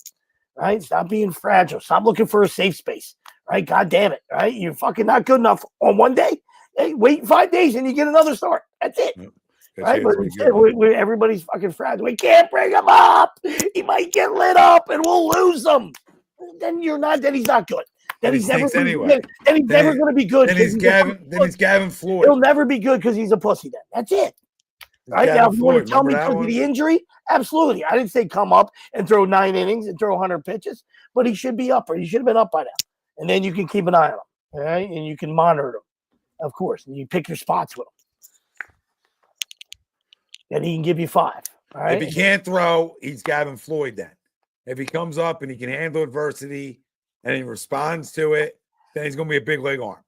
right? Stop being fragile. Stop looking for a safe space, right? God damn it, right? You're fucking not good enough on one day. Hey, wait 5 days and you get another start. That's it. Right, but everybody's fucking fragile. We can't bring him up. He might get lit up, and we'll lose him. Then you're not. Then he's not good. Then he's never anyway. Then he's never going to be good. Then he's Gavin Floyd. He'll never be good because he's a pussy. Then that's it. Right now, if you want to tell me because of the injury, absolutely. I didn't say come up and throw 9 innings and throw 100 pitches, but he should be up, or he should have been up by now. And then you can keep an eye on him, all right? And you can monitor him, of course, and you pick your spots with him. And he can give you 5. All right. If he can't throw, he's Gavin Floyd then. If he comes up and he can handle adversity and he responds to it, then he's going to be a big leg arm,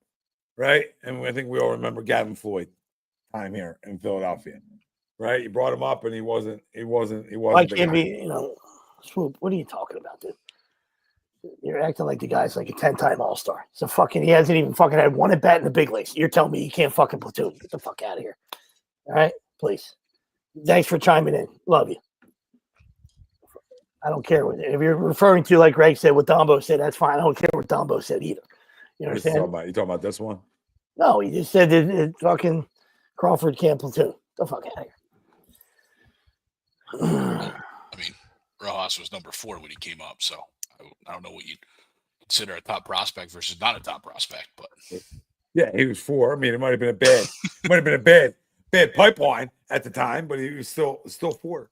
right? And I think we all remember Gavin Floyd time here in Philadelphia, right? You brought him up and he wasn't. Why can't be, Swoop, what are you talking about, dude? You're acting like the guy's like a 10-time All-Star. So he hasn't even fucking had one at bat in the big leagues. You're telling me he can't fucking platoon. Get the fuck out of here. All right? Please. Thanks for chiming in. Love you. I don't care what if you're referring to, like Greg said, what Dombo said. That's fine. I don't care what Dombo said either. You understand? You talking about this one? No, he just said that fucking Crawford can't platoon. Get the fuck out of here. I mean, Rojas was number 4 when he came up, so I don't know what you'd consider a top prospect versus not a top prospect, but yeah, he was 4. I mean, it might have been a bad pipeline at the time, but he was still 4.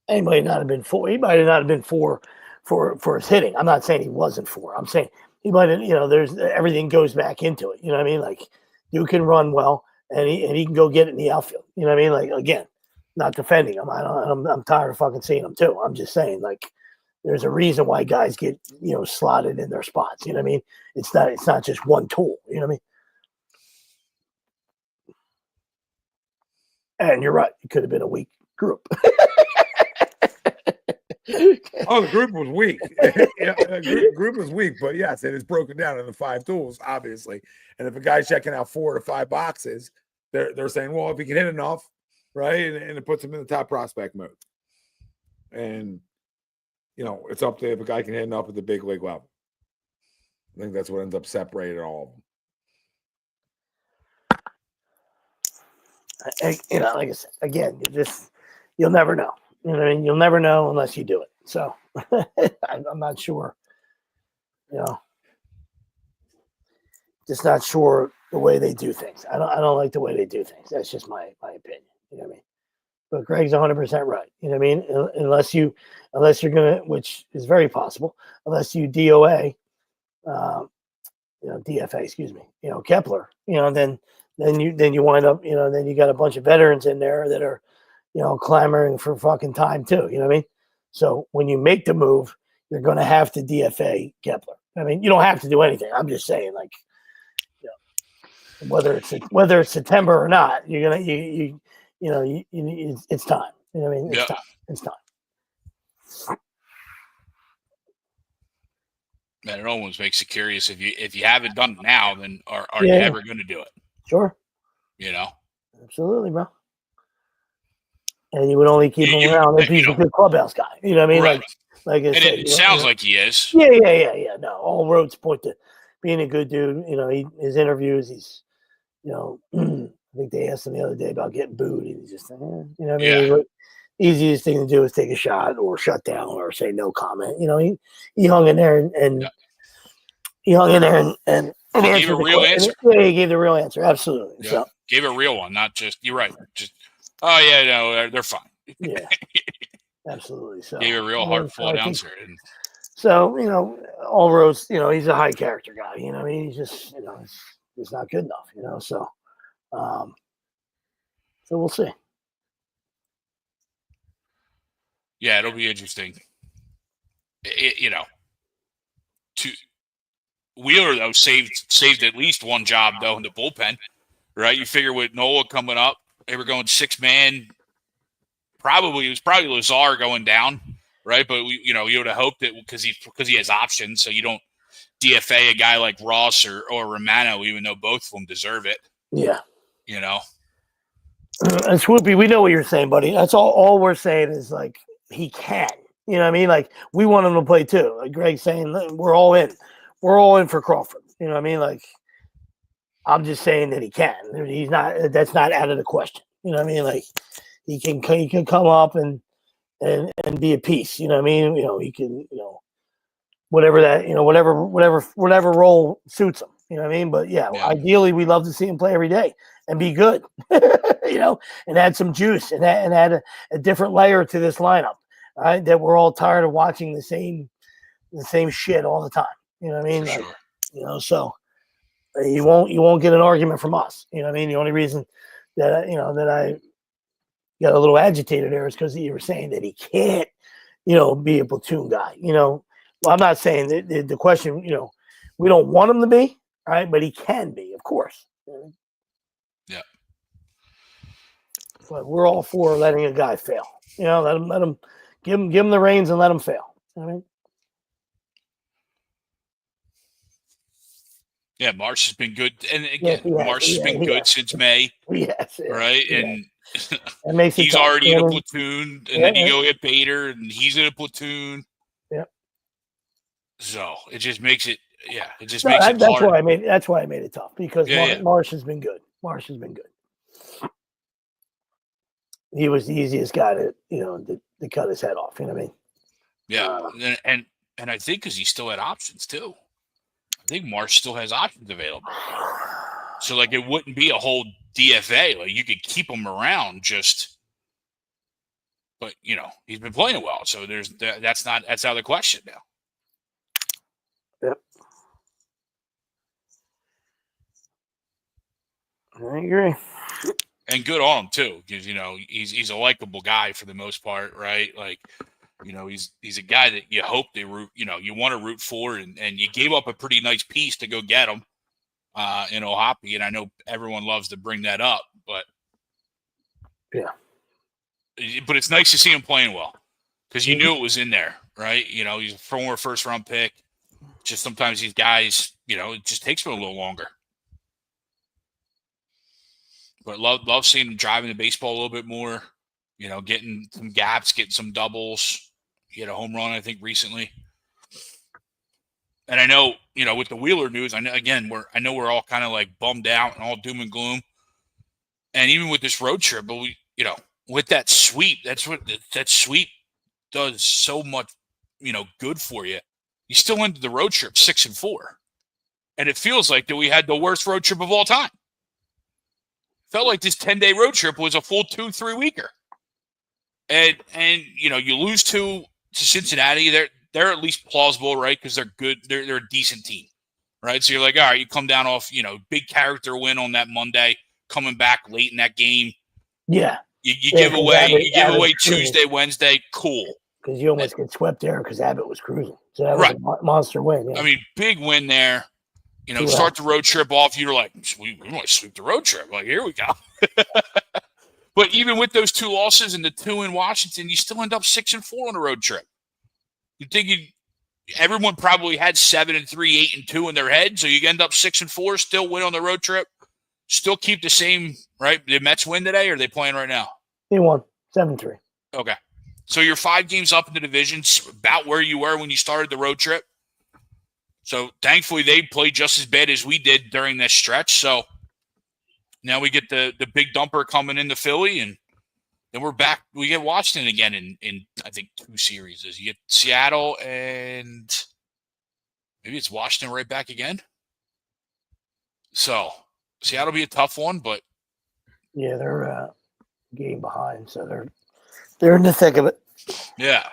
He might not have been 4. He might not have been 4 for his hitting. I'm not saying he wasn't 4. I'm saying he might have. There's everything goes back into it. You know what I mean? Like you can run well, and he can go get it in the outfield. You know what I mean? Like again, not defending him. I'm tired of fucking seeing him too. I'm just saying like. There's a reason why guys get, slotted in their spots. You know what I mean? It's not just one tool. You know what I mean? And you're right. It could have been a weak group. Oh, the group was weak. Group was weak, but yes, it is broken down into 5 tools, obviously. And if a guy's checking out 4 to 5 boxes, they're saying, well, if he can hit enough, right, and it puts him in the top prospect mode. And it's up to if a guy can hit enough at the big league level. I think that's what ends up separating all of them. You know, like I said, again, you'll never know. You know what I mean? You'll never know unless you do it. So I'm not sure. You know, just not sure the way they do things. I don't like the way they do things. That's just my opinion. You know what I mean? But Greg's 100% right. You know what I mean? Unless you're gonna, which is very possible, unless you DOA, DFA, excuse me, Kepler, then you wind up, then you got a bunch of veterans in there that are, clamoring for fucking time too. You know what I mean? So when you make the move, you're going to have to DFA Kepler. I mean, you don't have to do anything. I'm just saying, like, whether it's September or not, you're gonna it's time. You know what I mean? It's time. It's time. Man, it almost makes you curious. If you haven't done it now, then are you ever going to do it? Sure. You know? Absolutely, bro. And you would only keep him around if he's a good clubhouse guy. You know what I mean? Right. Like I said, it sounds like he is. Yeah. No, all roads point to being a good dude. His interviews, he's, I think they asked him the other day about getting booed. And he's just, easiest thing to do is take a shot or shut down or say no comment. He hung in there and he hung in there and gave a real answer. Yeah, he gave the real answer. Absolutely. Yeah. So gave a real one, not just, you're right. Just, oh yeah, no, they're fine. Yeah, absolutely. So gave a real heartfelt answer. So, all roads, he's a high character guy. I mean, he's just, it's not good enough, so we'll see. Yeah, it'll be interesting. Wheeler though saved at least one job though in the bullpen, right? You figure with Nola coming up, they were going 6-man. It was probably Lazar going down, right? But you would have hoped that because he has options, so you don't DFA a guy like Ross or Romano, even though both of them deserve it. Yeah. And Swoopy, we know what you're saying, buddy. That's all we're saying is like he can. You know what I mean? Like we want him to play too. Like Greg's saying, we're all in. We're all in for Crawford. You know what I mean? Like I'm just saying that he can. He's not. That's not out of the question. You know what I mean? Like he can come up and be a piece. You know what I mean? He can. Whatever that. Whatever role suits him. You know what I mean? But yeah, ideally we love to see him play every day and be good. And add some juice and add a different layer to this lineup. Right? That we're all tired of watching the same shit all the time. You know what I mean? For sure. So you won't get an argument from us. You know what I mean? The only reason that that I got a little agitated there is because you were saying that he can't, be a platoon guy. Well, I'm not saying that the question, we don't want him to be, right? But he can be, of course. Yeah. But we're all for letting a guy fail. Let him give him the reins and let him fail. You know what I mean? Yeah, Marsh has been good, and again, Marsh has been good since May. Yes, right, and he's already in a platoon, and then you go get Bader, and he's in a platoon. Yep. So it just makes it, makes it that's hard. That's why I made it tough because Marsh has been good. Marsh has been good. He was the easiest guy to cut his head off. You know what I mean? Yeah, and I think because he still had options too. I think Marsh still has options available. So, like, it wouldn't be a whole DFA. Like, you could keep him around but, he's been playing well. So, that's out of the question now. Yep. I agree. And good on him, too, because, he's a likable guy for the most part, right? Like, he's a guy that you hope they root, you want to root for, and you gave up a pretty nice piece to go get him in Ohapi, and I know everyone loves to bring that up, but it's nice to see him playing well because you knew it was in there, right? He's a former first-round pick. Just sometimes these guys, it just takes them a little longer. But love seeing him driving the baseball a little bit more. Getting some gaps, getting some doubles. He had a home run, I think, recently. And I know, with the Wheeler news, I know we're all kind of like bummed out and all doom and gloom. And even with this road trip, but with that sweep, that's what that sweep does so much, good for you. You still ended the road trip 6-4. And it feels like that we had the worst road trip of all time. Felt like this 10-day road trip was a full 2-3 weeker. And you lose to Cincinnati. They're at least plausible, right? Because they're good. They're a decent team, right? So you're like, all right, you come down off, big character win on that Monday, coming back late in that game. Yeah. You give away Tuesday, Wednesday, cool. Because you almost get swept there because Abbott was cruising. So that was a monster win. Yeah. I mean, big win there. Start the road trip off. You're like, we want to sweep the road trip. Like, here we go. But even with those 2 losses and the 2 in Washington, you still end up 6-4 on the road trip. You think everyone probably had 7-3, 8-2 in their head, so you end up 6-4, still win on the road trip, still keep the same, right? Did Mets win today, or are they playing right now? They won 7-3. Okay. So you're 5 games up in the division, about where you were when you started the road trip. So thankfully they played just as bad as we did during this stretch. So now we get the big dumper coming into Philly, and then we're back. We get Washington again in I think 2 series. You get Seattle, and maybe it's Washington right back again. So Seattle will be a tough one, but yeah, they're game behind, so they're in the thick of it. Yeah.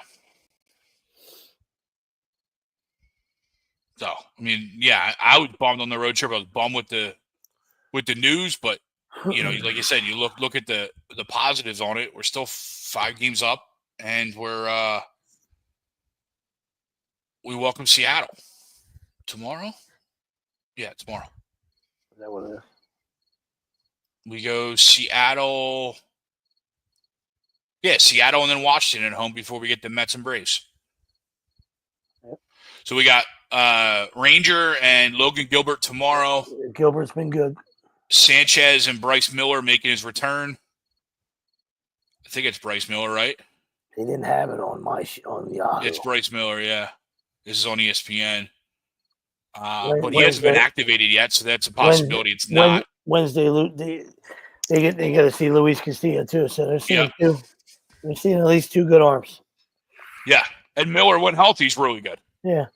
So I mean, yeah, I was bummed on the road trip. I was bummed with the news, but like you said, you look at the positives on it. We're still 5 games up, and we welcome Seattle tomorrow. Yeah, tomorrow. Is that what it is? We go Seattle. Yeah, Seattle and then Washington at home before we get the Mets and Braves. Yep. So we got Ranger and Logan Gilbert tomorrow. Gilbert's been good. Sanchez and Bryce Miller making his return. I think it's Bryce Miller, right? They didn't have it on the Yahoo. It's Bryce Miller, yeah. This is on ESPN. But he hasn't been activated yet, so that's a possibility. It's not. Wednesday, they get to see Luis Castillo too, so they're seeing they're seeing at least 2 good arms. Yeah, and Miller, when healthy, he's really good. Yeah.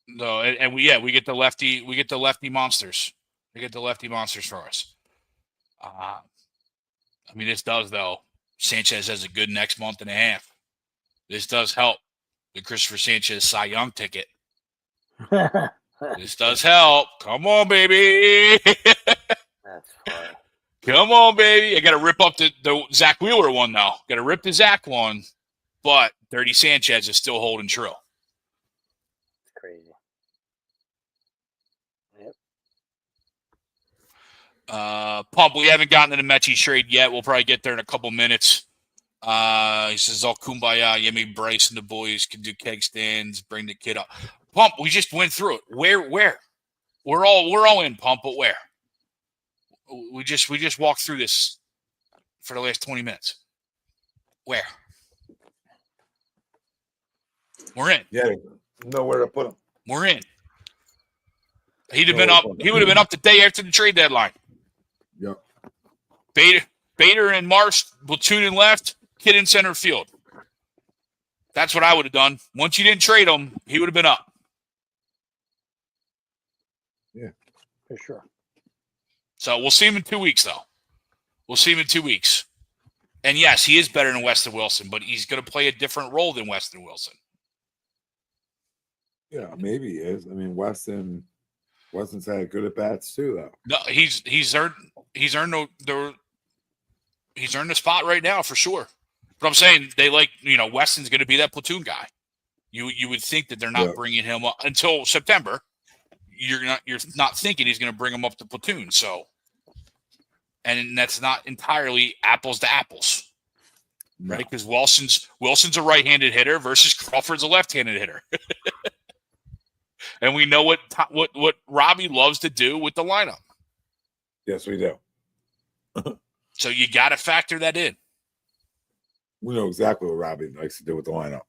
No, and we get the lefty monsters. We get the lefty monsters for us. I mean, this does though. Sanchez has a good next month and a half. This does help the Christopher Sanchez Cy Young ticket. This does help. Come on, baby. That's fine. Come on, baby. I got to rip up the Zack Wheeler one though. Got to rip the Zack one, but Dirty Sanchez is still holding true. Crazy. Yep. Pump, we haven't gotten to the Metchie trade yet. We'll probably get there in a couple minutes. He says, all kumbaya. Yemi, Bryce, and the boys can do keg stands. Bring the kid up. Pump, we just went through it. Where? We're all in, Pump, but where? We just walked through this for the last 20 minutes. Where? We're in. Yeah, nowhere to put him. We're in. He'd have been up. He would have been up the day after the trade deadline. Yep. Bader and Marsh platooning left, kid in center field. That's what I would have done. Once you didn't trade him, he would have been up. Yeah, for sure. So we'll see him in 2 weeks, though. We'll see him in 2 weeks. And yes, he is better than Weston Wilson, but he's going to play a different role than Weston Wilson. Yeah, maybe he is. I mean, Weston's had good at bats too, though. No, he's earned the spot right now for sure. But I'm saying Weston's going to be that platoon guy. You would think that they're not bringing him up until September. You're not thinking he's going to bring him up to platoon. So, and that's not entirely apples to apples, right? Because Wilson's a right-handed hitter versus Crawford's a left-handed hitter. And we know what Robbie loves to do with the lineup. Yes, we do. So you got to factor that in. We know exactly what Robbie likes to do with the lineup.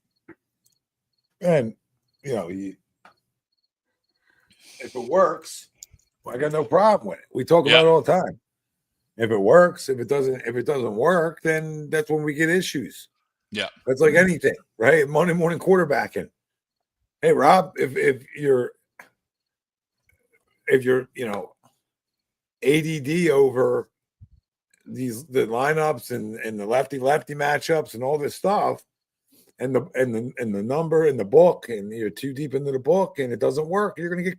And, if it works, I got no problem with it. We talk about it all the time. If it works, if it doesn't work, then that's when we get issues. Yeah. That's like anything, right? Monday morning quarterbacking. Hey, Rob, if you're ADD over the lineups and the lefty matchups and all this stuff, and the number in the book, and you're too deep into the book and it doesn't work, you're going to get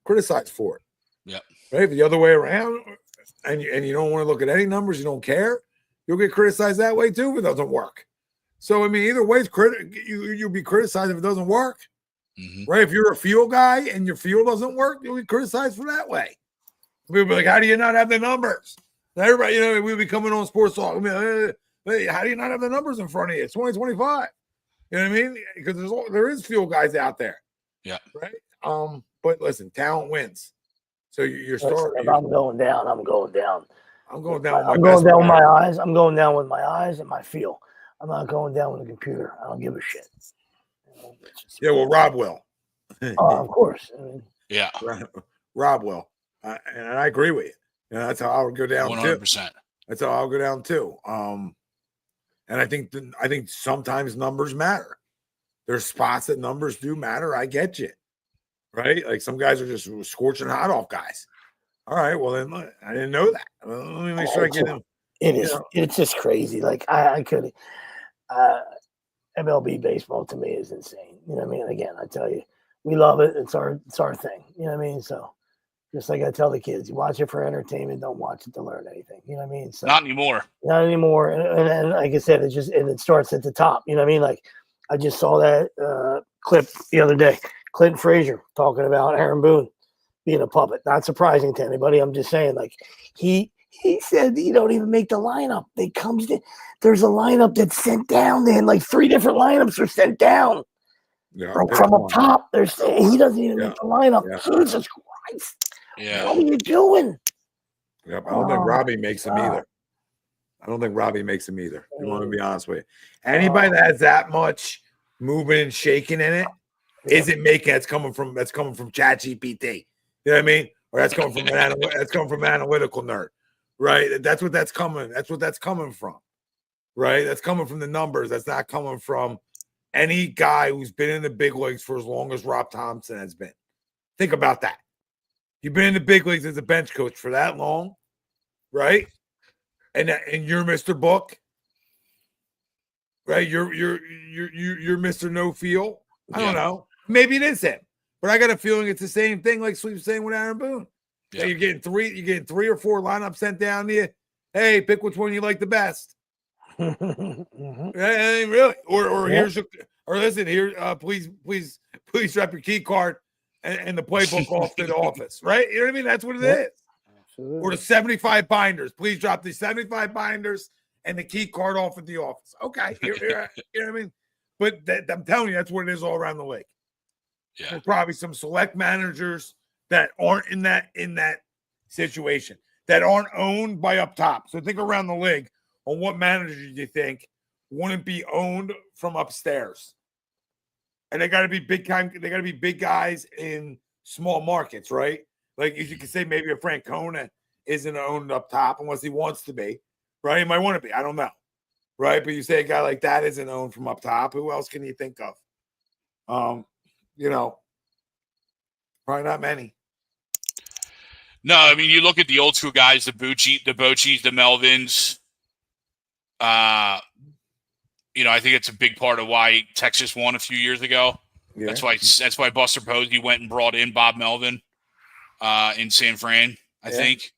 criticized for it. Yeah. Right. If the other way around, and you don't want to look at any numbers, you don't care, you'll get criticized that way too if it doesn't work. So I mean, either way, you'll be criticized if it doesn't work. Mm-hmm. Right. If you're a field guy and your field doesn't work, you'll be criticized for that way. We'll be like, how do you not have the numbers? Everybody, we'll be coming on sports talk. I mean, hey, how do you not have the numbers in front of you? It's 2025. You know what I mean? Because there is field guys out there. Yeah. Right. But listen, talent wins. So you're starting. If I'm going down, I'm going down. I'm going down. I'm going down with my eyes. I'm going down with my eyes and my feel. I'm not going down with the computer. I don't give a shit. Yeah, well, Rob will. Of course. I mean, yeah. Rob will. And I agree with you. That's how I'll go down 100%. too. That's how I'll go down too. And I think sometimes numbers matter. There's spots that numbers do matter. I get you. Right? Like some guys are just scorching hot off guys. All right. Well, then I didn't know that. Let me make sure I get him. It is. It's just crazy. Like I could. MLB baseball to me is insane. You know what I mean? Again, I tell you, we love it. It's our thing. You know what I mean? So just like I tell the kids, you watch it for entertainment. Don't watch it to learn anything. You know what I mean? So not anymore. Not anymore. And like I said, it starts at the top. You know what I mean? Like I just saw that clip the other day. Clinton Frazier talking about Aaron Boone being a puppet. Not surprising to anybody. I'm just saying, like he said, you don't even make the lineup. There's a lineup that's sent down. Then like 3 different lineups are sent down from up top. He doesn't even make the lineup. Yeah. Jesus Christ! Yeah, what are you doing? Yep. I don't think Robbie makes them either. I don't think Robbie makes them either. I want to be honest with you. Anybody that has that much moving and shaking in it isn't making. That's coming from ChatGPT. You know what I mean? Or that's coming from an analytical nerd. Right. That's what that's coming. That's what that's coming from. Right. That's coming from the numbers. That's not coming from any guy who's been in the big leagues for as long as Rob Thompson has been. Think about that. You've been in the big leagues as a bench coach for that long, right? And you're Mr. Book, right? You're Mr. No Feel. I don't know. Maybe it is him, but I got a feeling it's the same thing. Like Sleep's saying with Aaron Boone. Yeah. You're getting 3 or 4 lineups sent down to you. Hey, pick which one you like the best. Hey, really? Or here's listen here. Please drop your key card and the playbook off to the office. Right? You know what I mean? That's what it is. Absolutely. Or the 75 binders. Please drop the 75 binders and the key card off at the office. Okay, you know what I mean? But I'm telling you, that's what it is all around the league. Yeah. There's probably some select managers that aren't in that situation, that aren't owned by up top. So think around the league on what managers you think wouldn't be owned from upstairs. And they got to be big time. They got to be big guys in small markets, right? Like you could say maybe a Francona isn't owned up top unless he wants to be, right? He might want to be. I don't know, right? But you say a guy like that isn't owned from up top. Who else can you think of? Probably not many. No, I mean, you look at the old school guys, the Bocchis, the Melvins. I think it's a big part of why Texas won a few years ago. Yeah. That's why Buster Posey went and brought in Bob Melvin in San Fran, I think.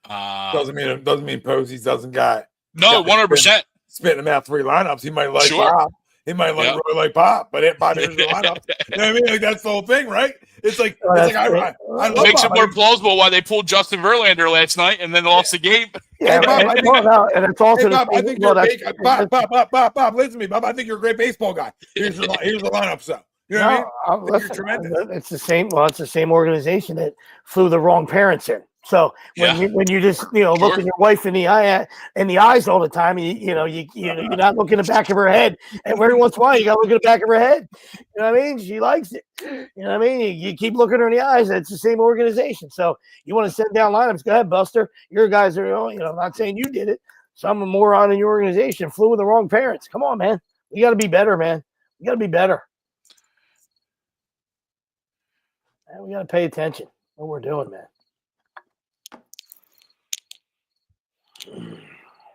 Doesn't mean Posey doesn't got 100%. Spitting him out 3 lineups. He might like Bob. He might like really like Bob, but Bob isn't the lineup. You know what I mean? Like that's the whole thing, right? It's like I love makes Bob. it more plausible why they pulled Justin Verlander last night and then lost the game. Yeah, Bob, and it's also Bob, I think you're Bob, listen to me, Bob. I think you're a great baseball guy. Here's the lineup, so you know what I mean? Listen, it's the same. Well, it's the same organization that flew the wrong parents in. So Yeah. when you just looking your wife in the eyes all the time, you're not looking at the back of her head, and every once in a while you got to look at the back of her head. You know what I mean? She likes it. You know what I mean? You keep looking her in the eyes. It's the same organization. So you want to send down lineups? Go ahead, Buster. Your guys are I'm not saying you did it. Some moron in your organization flew with the wrong parents. Come on, man. We got to be better, man. We got to be better. Man, we got to pay attention to what we're doing, man.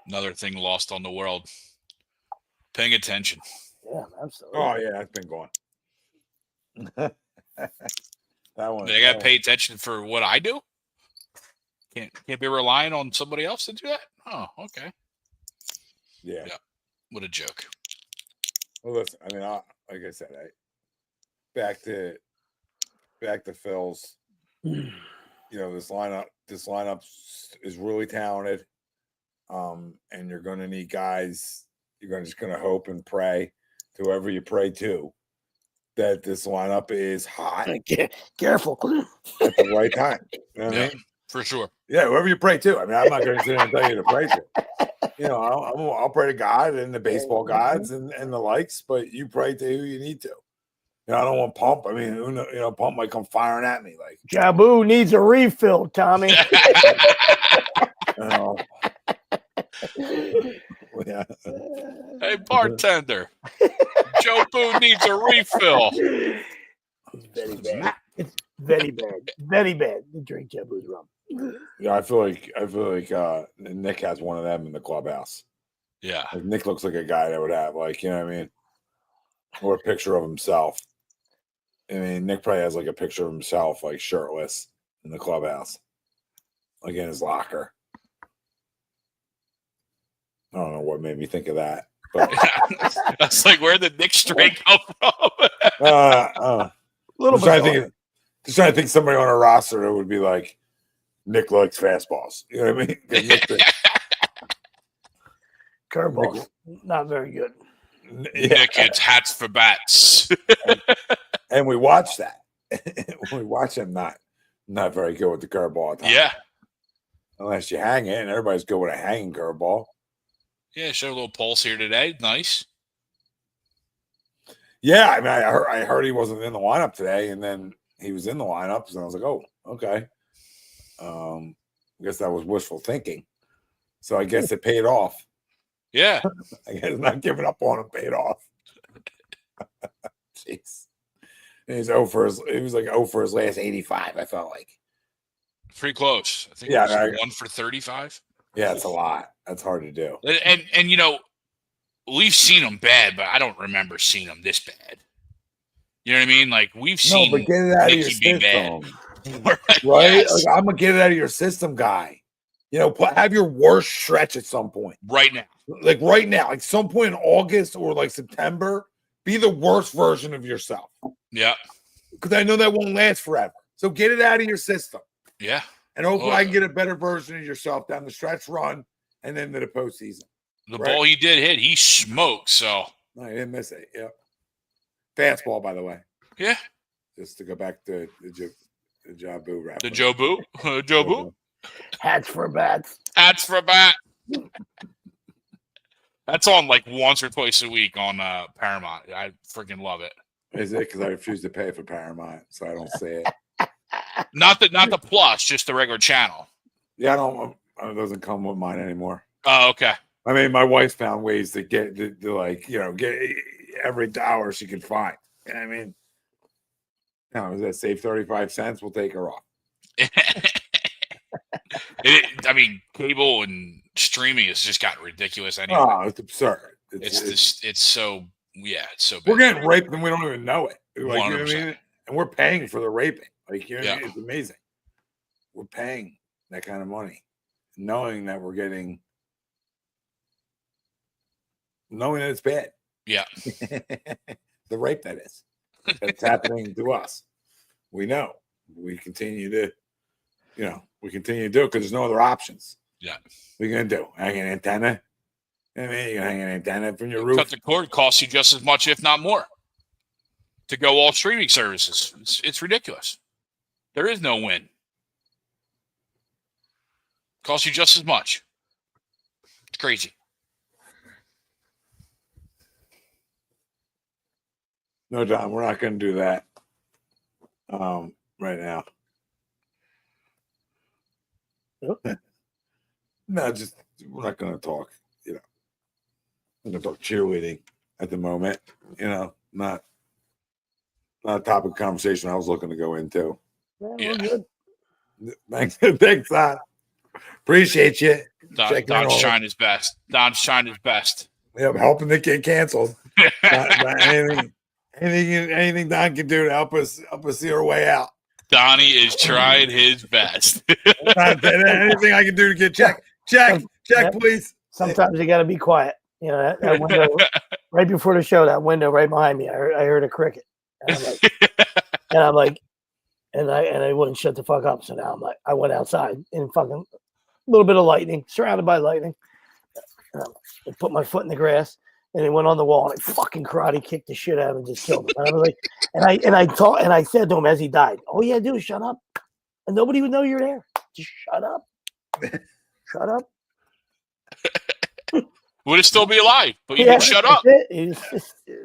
Another thing lost on the world. Paying attention. Yeah, absolutely. Oh yeah, that's been gone. That one. They got to pay attention for what I do. Can't be relying on somebody else to do that. Oh, okay. Yeah. What a joke. Well, listen. I mean, like I said, back to Phil's. This lineup is really talented. And you're going to need guys. You're just going to hope and pray to whoever you pray to that this lineup is hot. Careful at the right time. You know what I mean? For sure. Yeah, whoever you pray to. I mean, I'm not going to sit here and tell you to pray to. I'll pray to God and the baseball gods and the likes, but you pray to who you need to. I don't want Pump. I mean, Pump might come firing at me like Jabu needs a refill, Tommy. Yeah. Hey, bartender. Joe Boo needs a refill. It's very bad. It's very bad. Very bad to drink Jabu's rum. Yeah, I feel like Nick has one of them in the clubhouse. Yeah. Like Nick looks like a guy that would have, like, you know what I mean? Or a picture of himself. I mean, Nick probably has like a picture of himself, like shirtless in the clubhouse, like in his locker. I don't know what made me think of that. But that's like, where did Nick Stray come from? A little bit. Just trying to think somebody on a roster that would be like, Nick likes fastballs. You know what I mean? Curveballs, not very good. Nick hits hats for bats. And we watch that. We watch him not very good with the curveball. Yeah. Unless you hang it, and everybody's good with a hanging curveball. Yeah, showed a little pulse here today. Nice. Yeah, I mean, I heard he wasn't in the lineup today, and then he was in the lineup, and I was like, oh, okay. I guess that was wishful thinking. So I guess it paid off. Yeah. I guess not giving up on him paid off. Jeez. And he was like 0 for his last 85, I felt like. Pretty close. I think it was 1 for 35. Yeah, it's a lot. That's hard to do. And we've seen him bad, but I don't remember seeing him this bad. You know what I mean? Like, we've seen but get it out Nicky of your system. Right? Right? Yes. Like, I'm gonna get it out of your system, guy. Have your worst stretch at some point. Right now. Like right now, like some point in August or like September, be the worst version of yourself. Yeah. Because I know that won't last forever. So get it out of your system. Yeah. And hopefully I can get a better version of yourself down the stretch run and then to the postseason. The ball he did hit, he smoked. So no, he didn't miss it. Yep. Fastball, by the way. Yeah. Just to go back to the Jabu rap. The Joe Boo. Joe Boo. Hats for bats. Hats for bat. That's on like once or twice a week on Paramount. I freaking love it. Is it? Because I refuse to pay for Paramount, so I don't see it. Not the plus, just the regular channel. Yeah, it doesn't come with mine anymore. Oh, okay. I mean, my wife found ways to get get every dollar she could find. You know what I mean? Is that save 35 cents? We'll take her off. I mean, cable and streaming has just gotten ridiculous anyway. Oh, it's absurd. It's so bad. We're getting raped and we don't even know it. Like, 100%. You know what I mean? And we're paying for the raping. Like, you know what I mean? Yeah. It's amazing. We're paying that kind of money, knowing that knowing that it's bad. Yeah. The rape that's happening to us. We know. We continue to do it because there's no other options. Yeah. What are you going to do? Hang an antenna? You know what I mean? You're going to hang an antenna from your roof. Cut the cord costs you just as much, if not more, to go all streaming services. It's ridiculous. There is no win. Costs you just as much. It's crazy. No, John, we're not going to do that right now. No, just we're not going to talk. You know, we're going to talk cheerleading at the moment. You know, not a topic of conversation I was looking to go into. Yeah. Good. Thanks, Don. Appreciate you. Don's trying his best. Yeah, I'm helping it get canceled. Not anything Don can do to help us see our way out. Donnie is trying his best. Anything I can do to get check, please. Sometimes you got to be quiet. You know, that window right before the show, that window right behind me, I heard a cricket. And I'm like, and I wouldn't shut the fuck up. So now I'm like, I went outside and fucking a little bit of lightning, surrounded by lightning. I put my foot in the grass, and it went on the wall, and I fucking karate kicked the shit out of him and just killed him. And I was like, and I said to him as he died, "All you had to do is shut up, and nobody would know you're there. Just shut up, shut up." Would it still be alive? But you didn't shut up.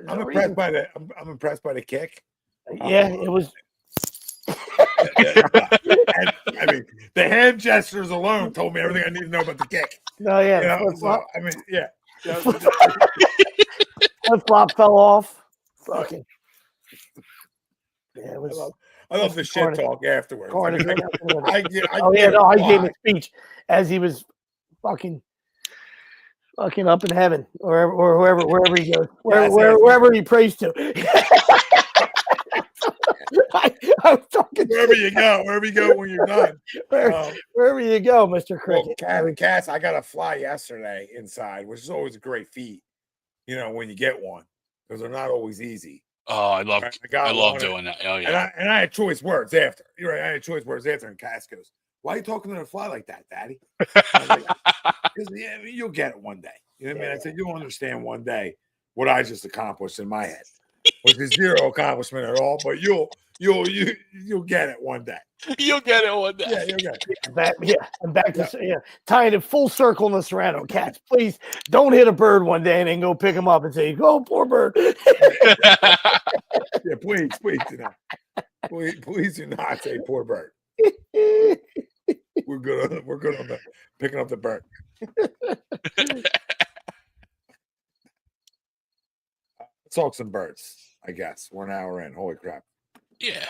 I'm impressed by the. I'm impressed by the kick. Yeah, it was. And, I mean, the hand gestures alone told me everything I need to know about the kick. No, yeah. You know, so, I mean, yeah. Flip flop fell off. Fucking. Yeah, it was. I love the shit talk afterwards. I gave a speech as he was fucking up in heaven, or wherever he goes, wherever he prays to. I was talking wherever you go when you're done. Wherever you go, Mr. Cricket. Well, Cass, I got a fly yesterday inside, which is always a great feat. You know, when you get one, because they're not always easy. Oh, I love doing that. Oh yeah. And I had choice words after. You're right. I had choice words after, and Cass goes, "Why are you talking to the fly like that, Daddy?" Because yeah, you'll get it one day. You know what I mean? I said you'll understand one day what I just accomplished in my head, which is zero accomplishment at all. But you'll get it one day. You'll get it one day. Yeah, you'll get it. I'm back to tying it full circle in the Serrano. Cats, please don't hit a bird one day and then go pick him up and say, "Go, poor bird." Yeah, please do not. Please do not say poor bird. We're good on the picking up the bird. Let's talk some birds, I guess. We're an hour in. Holy crap. Yeah.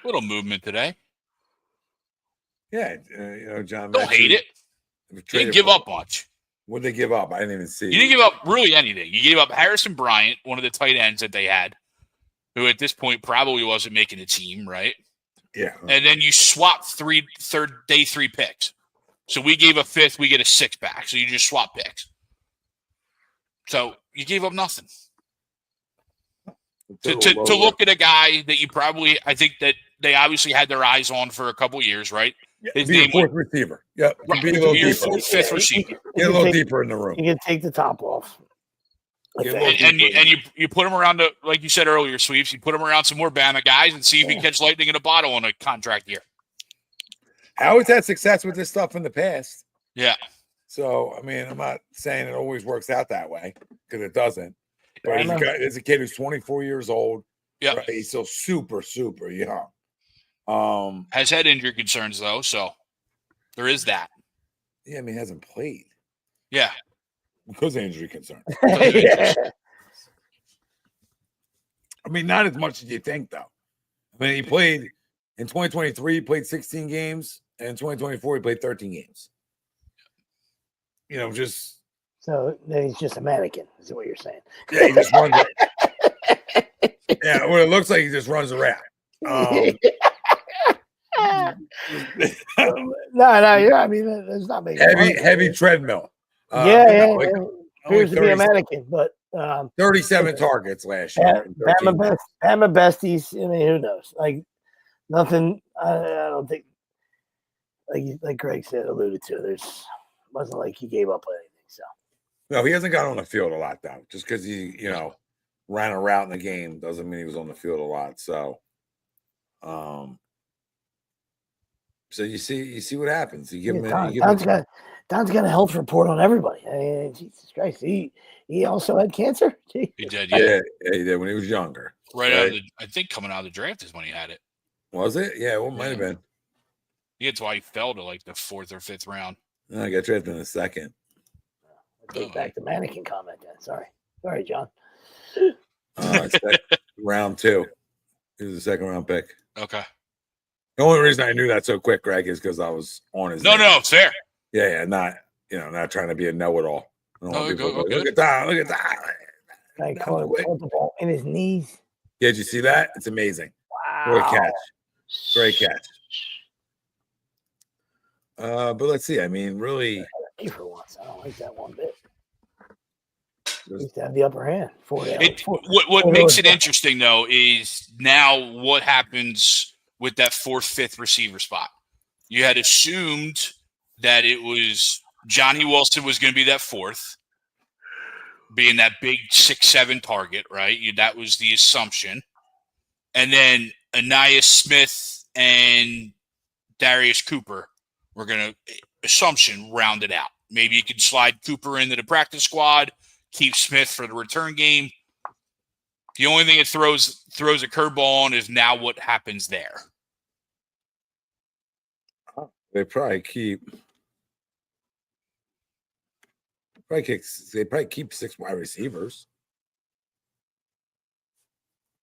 Little movement today. Yeah, John. Don't hate it. You didn't give up much. What did they give up? I didn't even see. You didn't give up really anything. You gave up Harrison Bryant, one of the tight ends that they had, who at this point probably wasn't making the team, right? Yeah. And then you swapped day three picks. So we gave a fifth, we get a sixth back. So you just swap picks. So you gave up nothing. To look at a guy that you probably, I think that they obviously had their eyes on for a couple years, right? His name fourth receiver. Yeah, right. Be a little deeper. Fifth receiver. Get a little deeper in the room. You can take the top off. And you put him around like you said earlier, Sweeps. You put him around some more Bama guys and see if he can catch lightning in a bottle on a contract year. I always had success with this stuff in the past. Yeah. So I mean, I'm not saying it always works out that way because it doesn't. But he's a kid who's 24 years old. Yeah, right? He's still super, super young. Has had injury concerns though, so there is that. Yeah, I mean, he hasn't played. Yeah, because of injury concerns. Yeah. I mean, not as much as you think, though. I mean, he played in 2023. He played 16 games, and in 2024, he played 13 games. You know, just. So then he's just a mannequin, is what you're saying. Yeah, he just runs. Yeah, well, it looks like he just runs around. No, yeah, I mean, it's not making heavy treadmill. Appears to be a mannequin, but 37 targets last year. Bama besties. I mean, who knows? Like nothing. I don't think, like Greg said, alluded to. There's wasn't like he gave up on anything. So. No, he hasn't got on the field a lot though. Just because he, ran a route in the game doesn't mean he was on the field a lot. So So you see what happens. You give him. Don's got a health report on everybody. I mean, Jesus Christ, he also had cancer. Gee. He did, Yeah, he did when he was younger. Right out of I think coming out of the draft is when he had it. Was it? Yeah, well, it might have been. Yeah, that's why he fell to like the 4th or 5th round. No, I got drafted in the 2nd. I take back the mannequin comment then. Sorry, John. Round 2. He was a 2nd round pick. Okay. The only reason I knew that so quick, Greg, is because I was on his. No, it's fair. Yeah, not trying to be a know-it-all. Look at that. I caught the ball in his knees. Yeah, did you see that? It's amazing. Wow. Great catch. But let's see. I mean, really. For once, I don't like that one bit. Used to have the upper hand. What makes it interesting though is now what happens with that 4th, 5th receiver spot. You had assumed that it was Johnny Wilson was going to be that 4th, being that big 6'7" target, right? That was the assumption. And then Anais Smith and Darius Cooper were going to, assumption, round it out. Maybe you could slide Cooper into the practice squad, keep Smith for the return game. The only thing it throws a curveball on is now what happens there. They probably keep 6 wide receivers.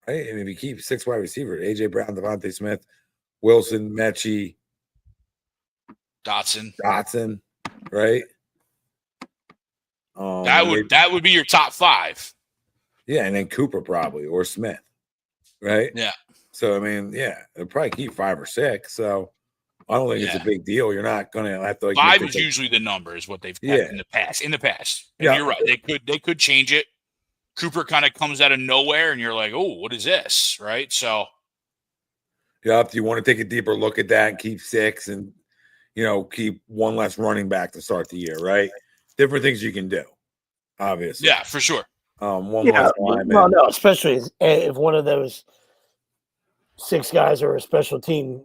Right? And if you keep 6 wide receivers, AJ Brown, Devontae Smith, Wilson, Metchie, Dotson, right? That would be your top 5. Yeah, and then Cooper probably or Smith, right? Yeah. So I mean, yeah, they'll probably keep 5 or 6. So I don't think it's a big deal. You're not going to have to 5 is usually the number is what they've kept in the past. And you're right. They could change it. Cooper kind of comes out of nowhere, and you're like, oh, what is this, right? So. Yep. You want to take a deeper look at that and keep 6 and keep one less running back to start the year, right? Different things you can do, obviously. Yeah, for sure. One less lineman. No, especially if one of those 6 guys are a special team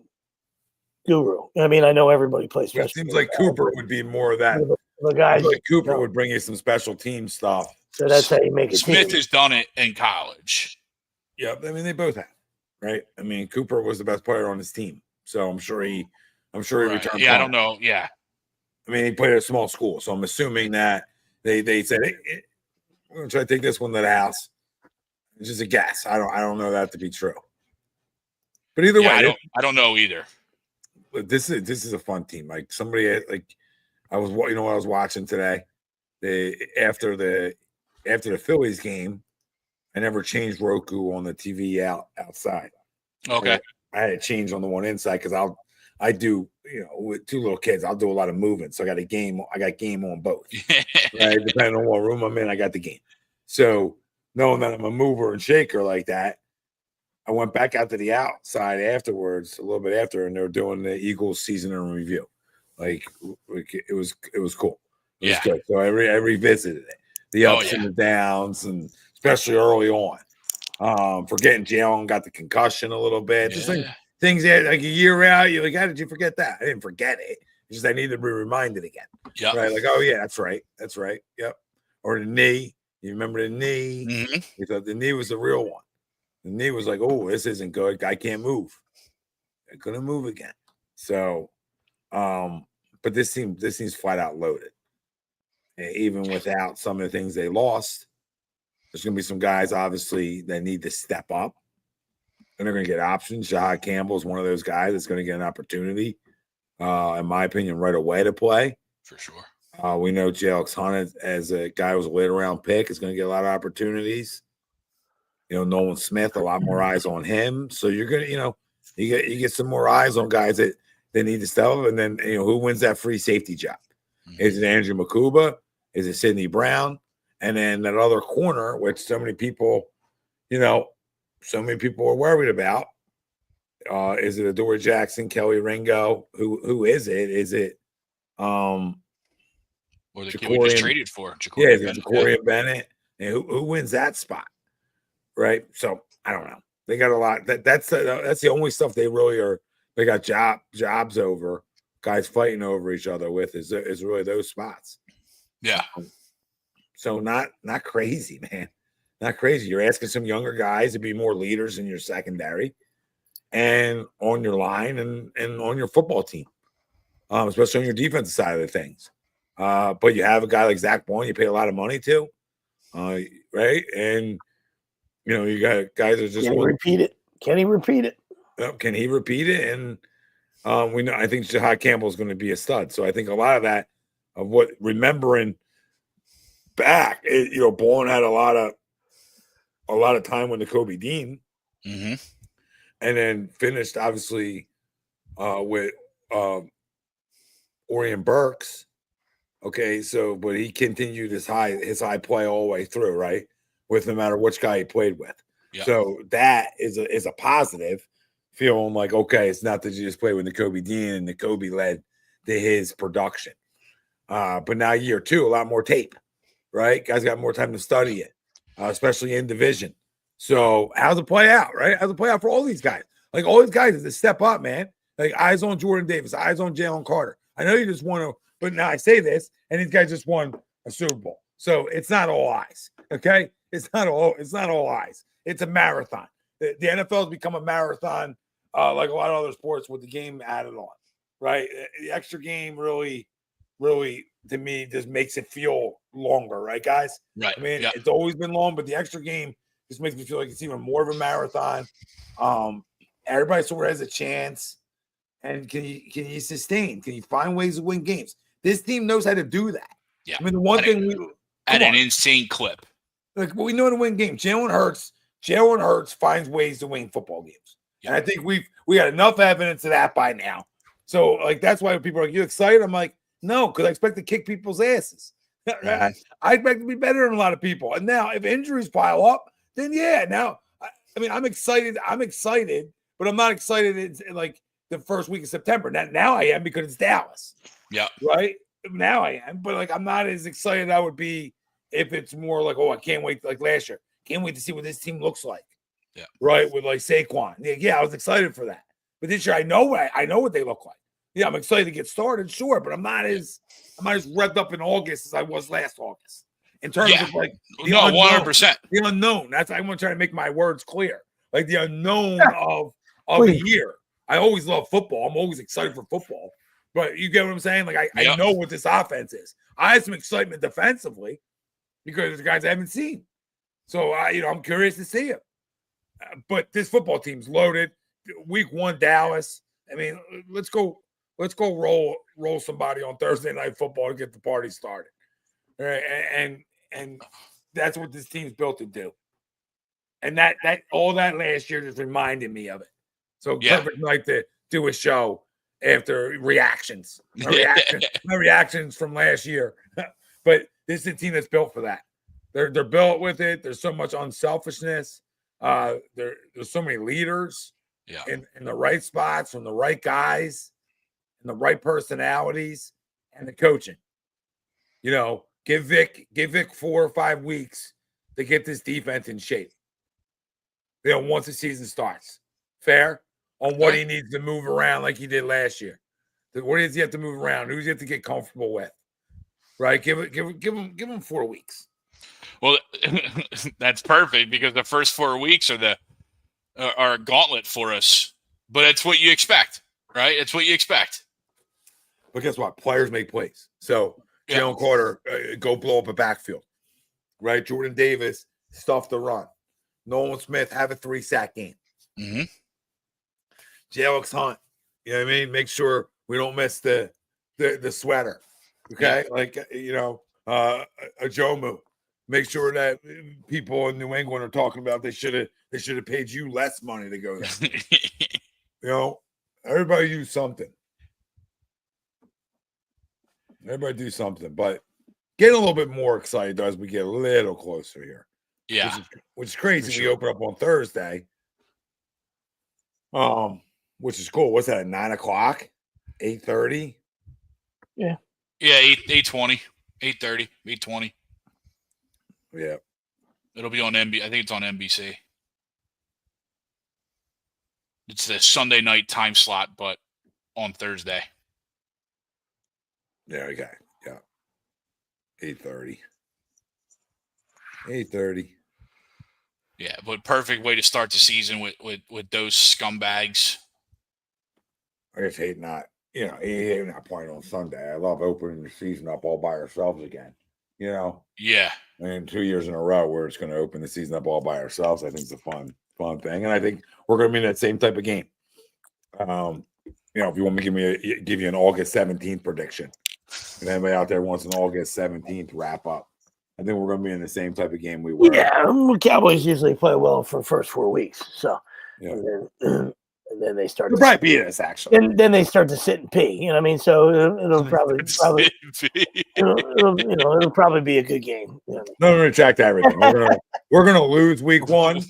guru. I mean, I know everybody plays special. It seems like Cooper would be more of that. The guys, like Cooper would bring you some special team stuff. So that's how you make it. Smith has done it in college. Yeah, I mean, they both have, right? I mean, Cooper was the best player on his team, so I'm sure he returned. Yeah, I don't know. Yeah, I mean, he played at a small school, so I'm assuming that they said, hey, we're gonna try to take this one to the house. It's just a guess. I don't know that to be true. But either way, I don't know either. This is a fun team. Like somebody I was watching today. After the Phillies game, I never changed Roku on the TV outside. Okay. I had it changed on the one inside because I do, with 2 little kids, I'll do a lot of movement. So I got game on both. Right? Depending on what room I'm in, I got the game. So knowing that I'm a mover and shaker like that, I went back out to the outside afterwards, a little bit after, and they were doing the Eagles season in review. Like it was cool. It was good. So I revisited it. The ups and the downs, and especially early on. Forgetting Jalen got the concussion a little bit. Just like things that like a year out, you're like, how did you forget that? I didn't forget it. It's just I need to be reminded again. Yeah. Right. Like, oh yeah, that's right. That's right. Yep. Or the knee. You remember the knee? Mm-hmm. You thought the knee was the real one. The knee was like, oh, this isn't good. I can't move. I couldn't move again. So, but this team's flat out loaded. And even without some of the things they lost, there's going to be some guys, obviously, that need to step up. And they're going to get options. Shahad Campbell is one of those guys that's going to get an opportunity, in my opinion, right away to play. For sure. We know J.Alex Hunt, as a guy who was a late-round pick, is going to get a lot of opportunities. Nolan Smith, a lot more eyes on him. So you're going to, you get some more eyes on guys that they need to step up. And then, who wins that free safety job? Mm-hmm. Is it Andrew Makuba? Is it Sidney Brown? And then that other corner, which so many people are worried about. Is it Adoree Jackson, Kelly Ringo? Who is it? Is it or the kid we just traded for? Ja'Cory Bennett. And who wins that spot? Right. So I don't know. They got a lot. That's the only stuff they really are they got jobs over, guys fighting over each other with is really those spots. Yeah. So not crazy, man. Not crazy. You're asking some younger guys to be more leaders in your secondary and on your line and on your football team, especially on your defensive side of the things. But you have a guy like Zach Bohm you pay a lot of money to, right? And you got guys that just Can he repeat it? Can he repeat it? Can he repeat it? And we know I think Jahad Campbell is going to be a stud. So I think a lot of that of what remembering back, Bourne had a lot of time with the Kobe Dean, Mm-hmm. and then finished obviously with Orion Burks. Okay, so but he continued his high play all the way through, right? With no matter which guy he played with. Yep. So that is a positive, feeling like, okay, it's not that you just play with the Kobe Dean and the Kobe led to his production. But now year two, a lot more tape, right? Guys got more time to study it, especially in division. So how's it play out, right? How's it play out for all these guys? Like all these guys is to step up, man. Like eyes on Jordan Davis, eyes on Jalen Carter. I know you just want to, but now I say this, and these guys just won a Super Bowl. So it's not all eyes, okay? It's not all eyes. It's a marathon. The NFL has become a marathon, like a lot of other sports, with the game added on, right? The extra game really, to me, just makes it feel longer, right, guys? Right. I mean, Yeah. it's always been long, but the extra game just makes me feel like it's even more of a marathon. Everybody sort of has a chance. And can you sustain? Can you find ways to win games? This team knows how to do that. Yeah. I mean, the one thing at an insane clip. Like we know how to win games. Jalen Hurts finds ways to win football games. Yeah. And I think we got enough evidence of that by now. So like that's why people are like, you excited? I'm like, no, because I expect to kick people's asses. I expect to be better than a lot of people. And now if injuries pile up, then yeah, now I mean I'm excited, but I'm not excited it's like the first week of September. Now I am because it's Dallas. Yeah. Right? Now I am, but like I'm not as excited I would be if it's more like, oh, I can't wait, like last year. Can't wait to see what this team looks like. Yeah. Right. With like Saquon. Yeah, I was excited for that. But this year I know what they look like. Yeah, I'm excited to get started, sure, but I'm not as revved up in August as I was last August. In terms of like the 100%. The unknown. That's I'm gonna try to make my words clear. Like the unknown of a year. I always love football. I'm always excited for football. But you get what I'm saying? Like I know what this offense is. I had some excitement defensively because the guys I haven't seen. So I'm curious to see it. But this football team's loaded. Week 1, Dallas. I mean, let's go roll somebody on Thursday Night Football to get the party started. All right, and that's what this team's built to do. And that all that last year just reminded me of it. So perfect night to do a show after reactions. My reactions from last year. But this is a team that's built for that. They're built with it. There's so much unselfishness. There's so many leaders in the right spots from the right guys and the right personalities and the coaching. Give Vic 4 or 5 weeks to get this defense in shape. Once the season starts. Fair? On what he needs to move around like he did last year. What does he have to move around? Who does he have to get comfortable with? Right? Give him 4 weeks. Well, that's perfect because the first 4 weeks are a gauntlet for us. But it's what you expect, right? It's what you expect. But guess what? Players make plays. So Jalen Carter, go blow up a backfield. Right? Jordan Davis, stuff the run. Nolan Smith, have a 3-sack game. Mm-hmm. Alex Hunt, you know what I mean? Make sure we don't miss the sweater. Okay? Like, a Jomu. Make sure that people in New England are talking about they should have paid you less money to go there. Everybody do something. Everybody do something. But getting a little bit more excited though, as we get a little closer here. Yeah. Which is crazy. Sure. We open up on Thursday. Which is cool. What's that? At 9 o'clock? 8:30? Yeah. Yeah, 8:20. 8:30, 8:20. Yeah. It'll be on NBC. I think it's on NBC. It's the Sunday night time slot, but on Thursday. Yeah, okay. Yeah. 8:30. 8:30. Yeah, but perfect way to start the season with those scumbags. I just hate not, hate not playing on Sunday. I love opening the season up all by ourselves again. Yeah. And 2 years in a row where it's going to open the season up all by ourselves, I think it's a fun thing. And I think we're going to be in that same type of game. If you want me to give you an August 17th prediction, and anybody out there wants an August 17th wrap up, I think we're going to be in the same type of game we were. Yeah, Cowboys usually play well for the first 4 weeks. So, Yeah. And then they start. They'll probably beat us, actually. And then they start to sit and pee. You know what I mean? So it'll probably it'll probably be a good game. No, retract everything. We're gonna lose week 1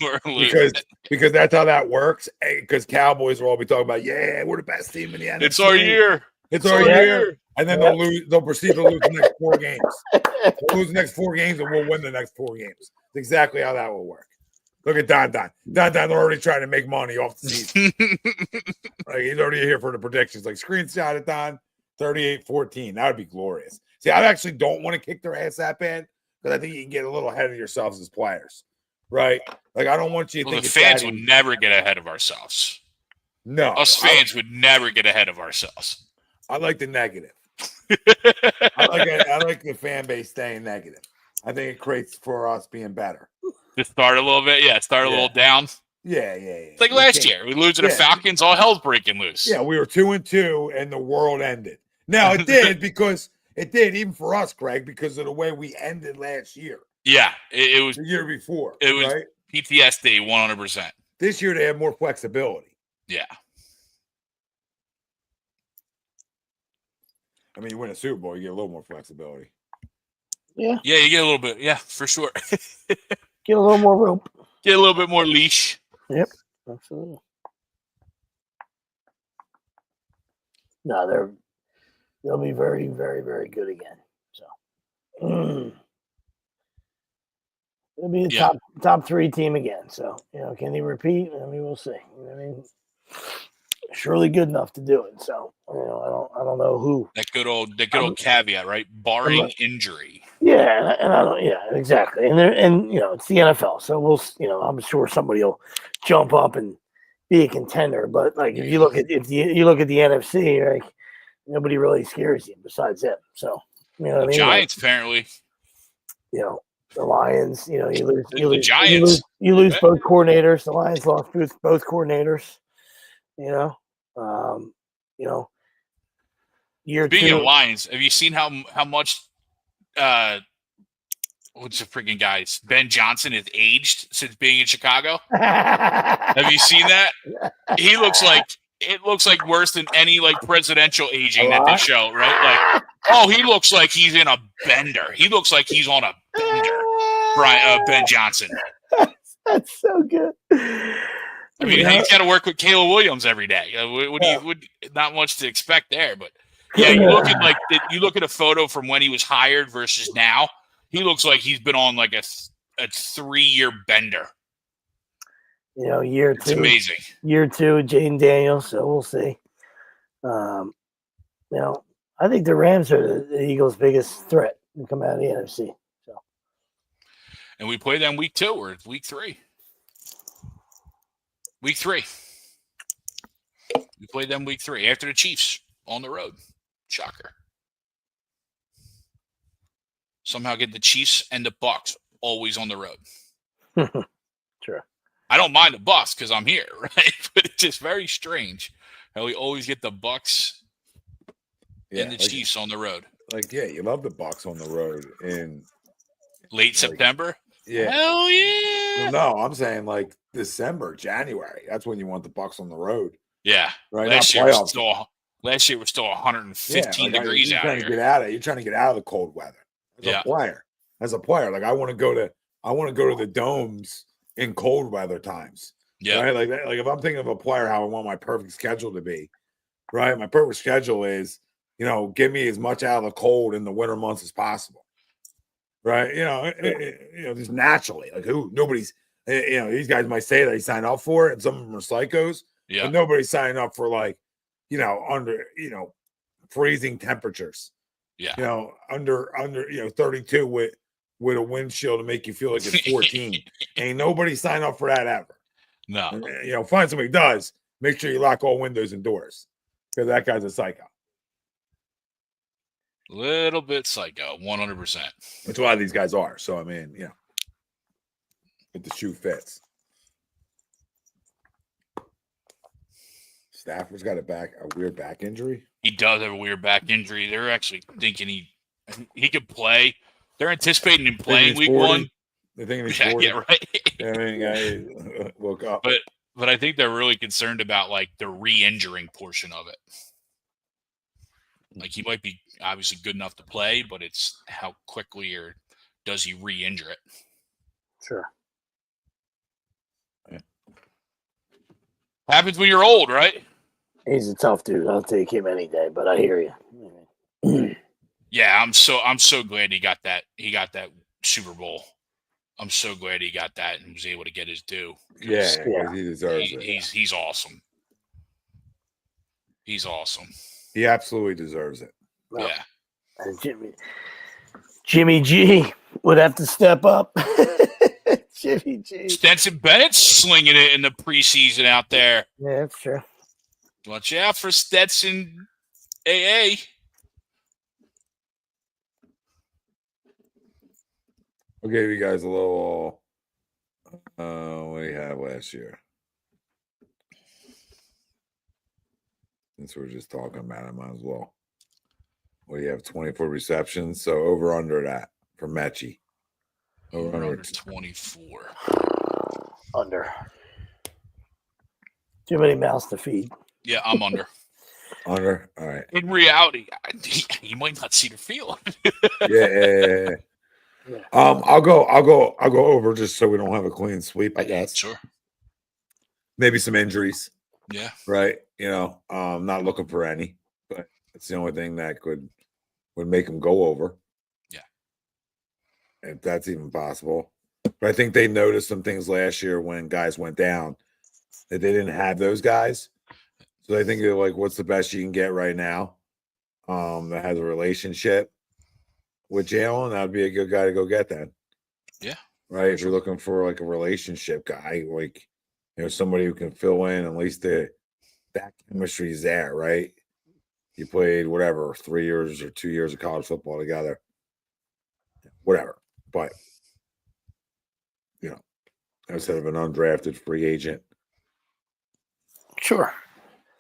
because that's how that works. Because Cowboys will all be talking about, yeah, we're the best team in the NFC. It's our year. It's our year. And then they'll lose. They'll proceed to lose the next 4 games. We'll lose the next 4 games, and we'll win the next 4 games. It's exactly how that will work. Look at Don. They're already trying to make money off the season. He's already here for the predictions. Like, screenshot it, Don. 38-14. That would be glorious. See, I actually don't want to kick their ass that bad because I think you can get a little ahead of yourselves as players, right? Like, I don't want you to think the fans would never get ahead of ourselves. No. Us fans would never get ahead of ourselves. I like the negative. I like the fan base staying negative. I think it creates for us being better. Just start a little bit. Yeah, start a little down. Yeah. It's like last year. We lose to the Falcons, all hell's breaking loose. Yeah, we were 2-2, and the world ended. Now, it did because it did, even for us, Greg, because of the way we ended last year. Yeah, it was the year before. It was right? PTSD, 100%. This year, they have more flexibility. Yeah. I mean, you win a Super Bowl, you get a little more flexibility. Yeah. Yeah, you get a little bit. Yeah, for sure. Get a little more rope. Get a little bit more leash. Yep, absolutely. No, they'll be very, very, very good again. So it'll be the top 3 team again. So can they repeat? I mean, we'll see. I mean, surely good enough to do it. So I don't know who. That good old caveat, right? Barring injury. Yeah, and I don't. Yeah, exactly. And it's the NFL, so we'll. I'm sure somebody will jump up and be a contender. But like, if you look at the NFC, like nobody really scares you besides them. So the Giants apparently. The Lions. You lose. The Giants. You lose both coordinators. The Lions lost both coordinators. Year Speaking 2. of Lions, have you seen how much what's the freaking guys? Ben Johnson has aged since being in Chicago. Have you seen that? It looks like worse than any like presidential aging that they show, right? Like, he looks like he's in a bender. He looks like he's on a bender. Ben Johnson. That's so good. I mean, he's got to work with Caleb Williams every day. Would not much to expect there, but yeah, you look at a photo from when he was hired versus now. He looks like he's been on like a 3-year bender. Year 2. It's amazing. Year 2, Jaden Daniels. So we'll see. I think the Rams are the Eagles' biggest threat to come out of the NFC. So, and we play them week 2 or week 3. Week 3. We played them week 3 after the Chiefs on the road. Shocker. Somehow get the Chiefs and the Bucks always on the road. Sure. I don't mind the Bucks because I'm here, right? But it's just very strange how we always get the Bucks and the Chiefs on the road. You love the Bucks on the road in late September. Yeah. Hell yeah. No, I'm saying like December, January. That's when you want the Bucks on the road. Yeah. Right. Last year was still 115 degrees out here. You're trying to get out of the cold weather. As a player, like I want to go to the domes in cold weather times. Yeah. Right. Like if I'm thinking of a player, how I want my perfect schedule to be, right? My perfect schedule is, give me as much out of the cold in the winter months as possible. Right. Just naturally, like nobody's, these guys might say that he signed up for it and some of them are psychos, Yeah. But nobody's signing up for like, under, freezing temperatures. Yeah. Under 32 with a windshield to make you feel like it's 14. Ain't nobody sign up for that ever. No. And, find somebody who does. Make sure you lock all windows and doors because that guy's a psycho. Little bit psycho, 100%. That's why these guys are. So I mean, if the shoe fits. Stafford's got a weird back injury. He does have a weird back injury. They're actually thinking he could play. They're anticipating him playing week 1. They're thinking he's 40. Yeah, right. I mean, I woke up. But I think they're really concerned about like the re-injuring portion of it. Like he might be obviously good enough to play, but it's how quickly or does he re-injure it? Sure. Yeah. Happens when you're old, right? He's a tough dude. I'll take him any day, but I hear you. Yeah, I'm so glad he got that. He got that Super Bowl. I'm so glad he got that and was able to get his due. Yeah, he deserves it. He's awesome. He's awesome. He absolutely deserves it. Well, Yeah. And Jimmy G would have to step up. Jimmy G. Stenson Bennett's slinging it in the preseason out there. Yeah, that's true. Watch out for Stetson AA. I'll give you guys a little. What do you have last year? Since we're just talking about it, I might as well. What do you have? 24 receptions. So over under that for Metchie. Over under 24. Under. Too many mouths to feed. Yeah, I'm under. Under. All right. In reality, you might not see the field. Yeah. I'll go over just so we don't have a clean sweep, I guess. Sure. Maybe some injuries. Yeah. Right. Not looking for any, but it's the only thing that would make them go over. Yeah. If that's even possible. But I think they noticed some things last year when guys went down that they didn't have those guys. So I think they're like, what's the best you can get right now? That has a relationship with Jalen, that would be a good guy to go get that. Yeah. Right. If you're looking for like a relationship guy, like, somebody who can fill in, at least that chemistry is there, right? You played 3 years or 2 years of college football together, whatever. But, instead of an undrafted free agent. Sure.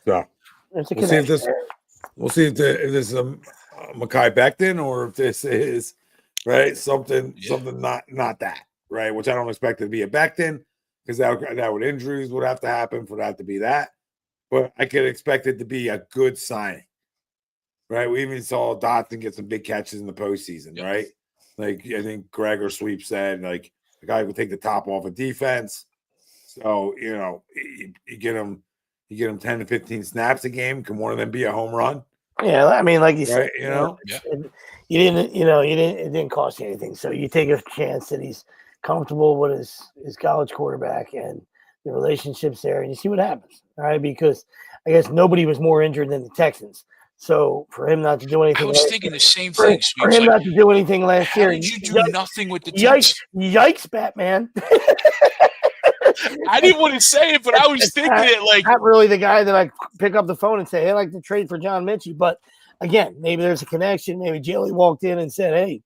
So we'll see if this is a Mekhi Becton or if this is right something not that, right, which I don't expect it to be a Becton because that would injuries would have to happen for that to be that, but I could expect it to be a good signing, right? We even saw Dotson get some big catches in the postseason, right? Like I think Greg or Sweep said, like the guy would take the top off of defense, so you get him 10 to 15 snaps a game. Can one of them be a home run? Yeah, I mean, like you said, right, it didn't cost you anything. So you take a chance that he's comfortable with his college quarterback and the relationships there, and you see what happens. All right, because I guess nobody was more injured than the Texans. So for him not to do anything, I was thinking the same thing. For him not to do anything last year, did you do nothing with the Texans? Yikes, Batman. I didn't want to say it, but I was thinking it like not really the guy that I pick up the phone and say, hey, I'd like to trade for John Metchie. But again, maybe there's a connection. Maybe Jalen walked in and said, hey,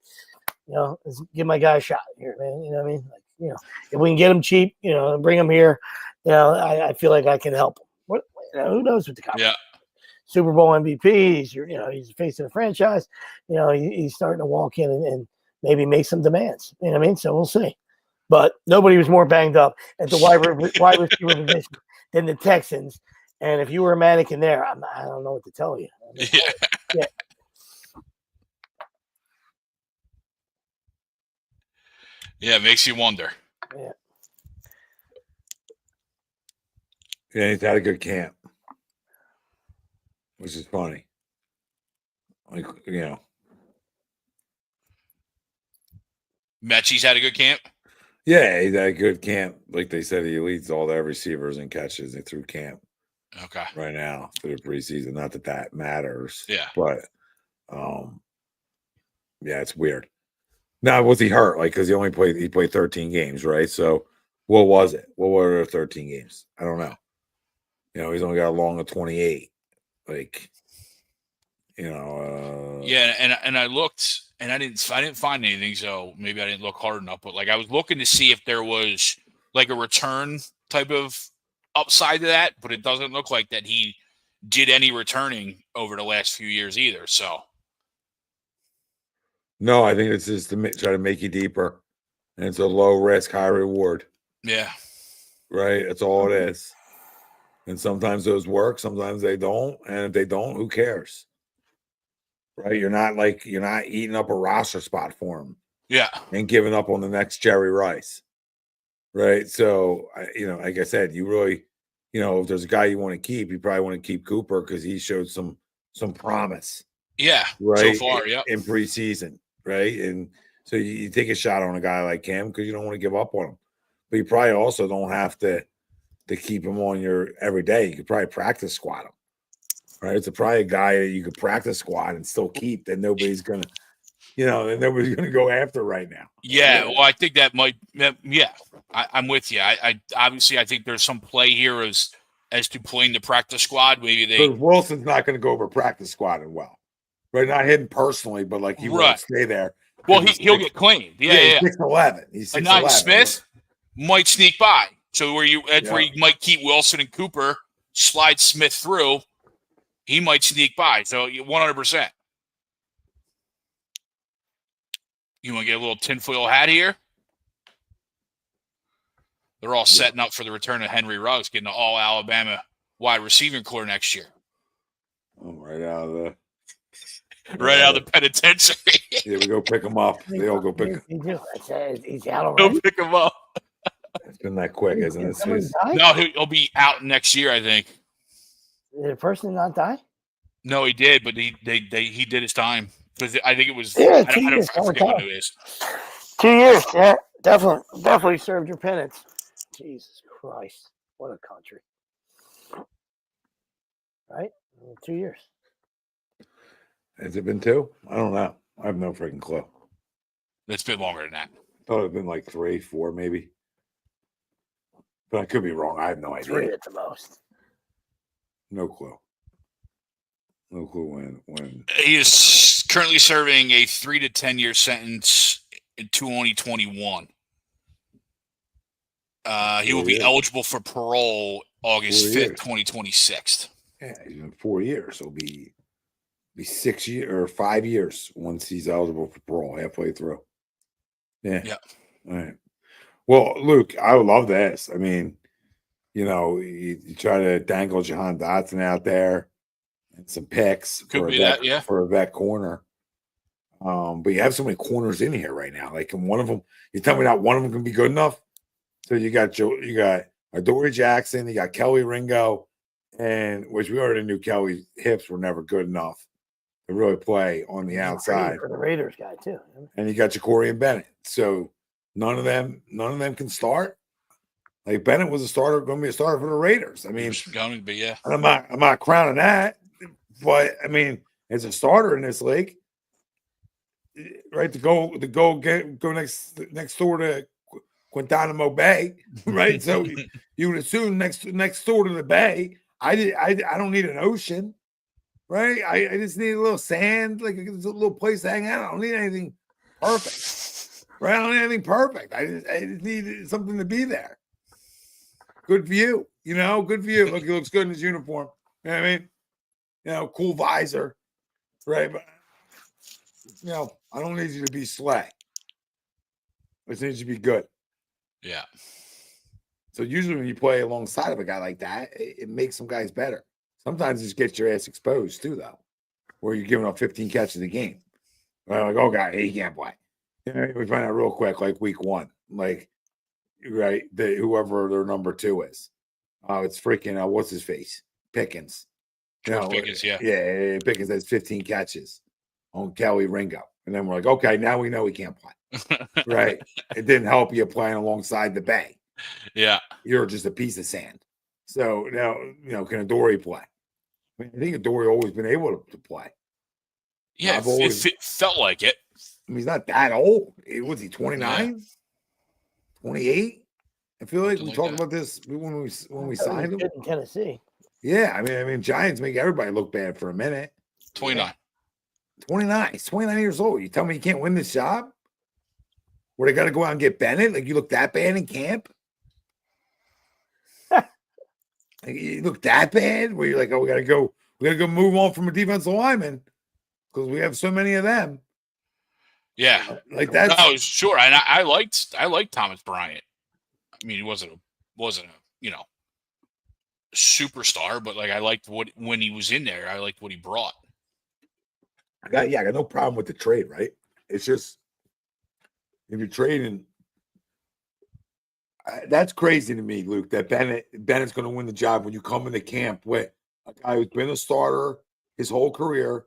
let's give my guy a shot here, man. You know what I mean? Like, if we can get him cheap, and bring him here, I feel like I can help him. Who knows what the guy? Yeah. Super Bowl MVP. He's the face of the franchise. He's starting to walk in and maybe make some demands. You know what I mean? So we'll see. But nobody was more banged up at the wide receiver position than the Texans. And if you were a mannequin there, I don't know what to tell you. Yeah. Yeah, it makes you wonder. Yeah, he's had a good camp, which is funny. Like, Metchie's had a good camp? Yeah, he's had a good camp. Like they said, he leads all their receivers and catches through camp. Okay. right now for the preseason. Not that that matters. Yeah. But yeah, it's weird. Now, was he hurt? Like, because he played 13 games, right? So, what was it? What were the 13 games? I don't know. You know, he's only got a long of 28. Like, you know. Yeah, and I looked, and I didn't find anything. So maybe I didn't look hard enough. But like, I was looking to see if there was like a return type of upside to that, but it doesn't look like that he did any returning over the last few years either. So. No, I think it's just to try to make you deeper. And it's a low risk, high reward. Yeah. Right? That's all it is. And sometimes those work, sometimes they don't. And if they don't, who cares? Right? You're not eating up a roster spot for him. Yeah. And giving up on the next Jerry Rice. Right? So, you know, like I said, you really, you know, if there's a guy you want to keep, you probably want to keep Cooper because he showed some promise. Yeah. Right? So far, yeah. In preseason. Right. And so you take a shot on a guy like him because you don't want to give up on him. But you probably also don't have to keep him on your every day. You could probably practice squad him. Right. It's probably a guy that you could practice squad and still keep that nobody's gonna, you know, that nobody's gonna go after right now. Yeah. Well, I think that might I'm with you. I obviously I think there's some play here as to playing the practice squad. Maybe they Wilson's not gonna go over practice squad and well. Right, not him personally, but like he won't stay there. Well, he'll get claimed. Yeah. 6'11". He's 6'11". Not Smith might sneak by. So where you might keep Wilson and Cooper, slide Smith through. He might sneak by. So 100%. You want to get a little tinfoil hat here? They're all setting up for the return of Henry Ruggs, getting an all Alabama wide receiving core next year. Oh, right out of the penitentiary. Yeah, we go pick him up. They all go pick him. He's out already. Go pick him up. It's been that quick, isn't it? No, he'll be out next year, I think. Did the person not die? No, he did, but he did his time because I think it was. Yeah, I forget what it is. 2 years. Yeah, definitely served your penance. Jesus Christ, what a country! Right, 2 years. Has it been 2? I don't know. I have no freaking clue. It's been longer than that. Thought it'd been like 3, 4, maybe. But I could be wrong. I have no idea. 3 at the most. No clue. No clue when. He is currently serving a 3 to 10 year sentence in 2021. He will be eligible for parole August 5th, 2026. Yeah, he's been 4 years. He'll be 6 years or 5 years once he's eligible for parole, halfway through. Yeah. All right. Well, Luke, I would love this. I mean, you know, you try to dangle Jahan Dotson out there and some picks for a vet corner. But you have so many corners in here right now. Like, and one of them, you tell me not one of them can be good enough. So you got Adoree Jackson, you got Kelly Ringo, and which we already knew Kelly's hips were never good enough to really play on the outside. For the Raiders guy too. And you got Ja'Cory and Bennett. So none of them can start. Like Bennett was going to be a starter for the Raiders. I mean, going to be, yeah. I'm not crowning that, but I mean, as a starter in this league, right? To go next door to Guantanamo Bay, right? So you would assume next door to the bay. I don't need an ocean, right? I just need a little sand, like a little place to hang out. I don't need anything perfect, right? I don't need anything perfect. I just need something to be there. Good view, good view. Look, he looks good in his uniform. You know what I mean? Cool visor, right? But I don't need you to be slay. I just need you to be good. Yeah. So usually when you play alongside of a guy like that, it makes some guys better. Sometimes it just gets your ass exposed too, though, where you're giving up 15 catches a game. Like, oh, God, he can't play. We find out real quick, like week 1, like, right, whoever their number 2 is. It's freaking, what's his face? Pickens. Pickens, yeah. Yeah, Pickens has 15 catches on Kelly Ringo. And then we're like, okay, now we know he can't play. Right? It didn't help you playing alongside the Bay. Yeah. You're just a piece of sand. So now, can Adoree play? I mean, I think Adoree always been able to play. Yeah, it felt like it. I mean, he's not that old. Was he 29? 28? I feel like we talked about this when we signed him. In Tennessee. Yeah, I mean, Giants make everybody look bad for a minute. 29. Yeah. 29. He's 29 years old. You tell me you can't win this job? Where they got to go out and get Bennett? Like, you look that bad in camp? Like, you look that bad? Where you're like, oh, we got to go move on from a defensive lineman because we have so many of them. Yeah, like that. No, sure. And I liked Thomas Bryant. I mean, he wasn't a superstar, but like I liked when he was in there. I liked what he brought. I got no problem with the trade, right? It's just if you're trading, that's crazy to me, Luke. That Bennett's going to win the job when you come into camp with a guy who's been a starter his whole career,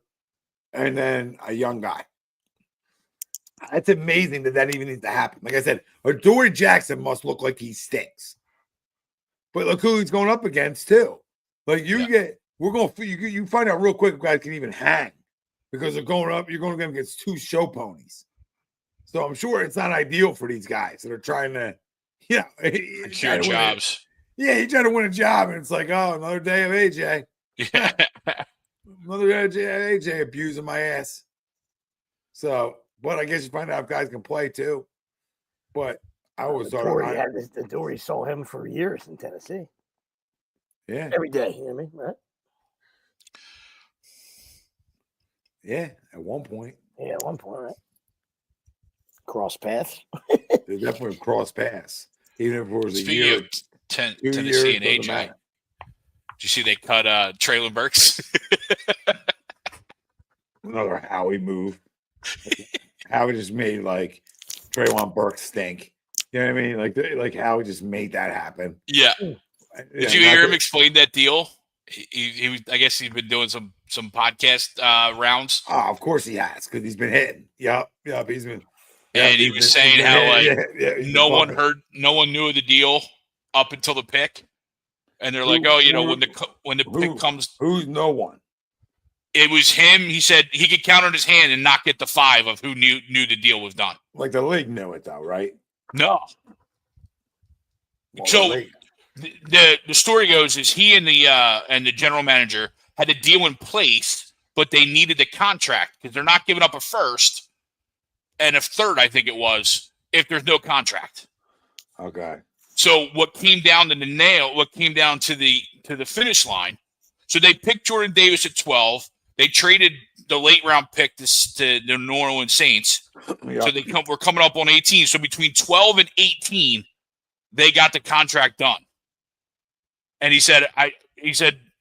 and then a young guy. It's amazing that even needs to happen. Like I said, Adoree Jackson must look like he stinks, but look who he's going up against too. Like you find out real quick if guys can even hang because they're going up. You're going against two show ponies, so I'm sure it's not ideal for these guys that are trying to, secure jobs. You try to win a job, and it's like, oh, another day of AJ. Yeah, another day of AJ abusing my ass. So. But I guess you find out if guys can play too. But I always thought Adoree saw him for years in Tennessee. Yeah. Every day, you know what I mean? Right? Yeah, at one point. Yeah, at one point, right? Cross paths. There's definitely a cross paths. Even if it was Speaking a year. Of Tennessee and AJ. Did you see they cut Traylon Burks? Another Howie move. Howie just made like Traylon Burks stink. You know what I mean? Like Howie just made that happen. Yeah. Did you hear him explain that deal? He was, I guess he's been doing some podcast rounds. Oh, of course he has, because he's been hitting. Yep. He's been. And he was saying how no one knew of the deal up until the pick, and they're like, when the pick comes, who's no one? It was him. He said he could count on his hand and not get the 5 of who knew the deal was done. Like the league knew it though, right? No. Well, so the story goes is he and the general manager had a deal in place, but they needed the contract because they're not giving up a first and a third, I think it was, if there's no contract. Okay. So what came down to the finish line? So they picked Jordan Davis at 12. They traded the late round pick to the New Orleans Saints. Yep. So we're coming up on 18. So between 12 and 18, they got the contract done. And he said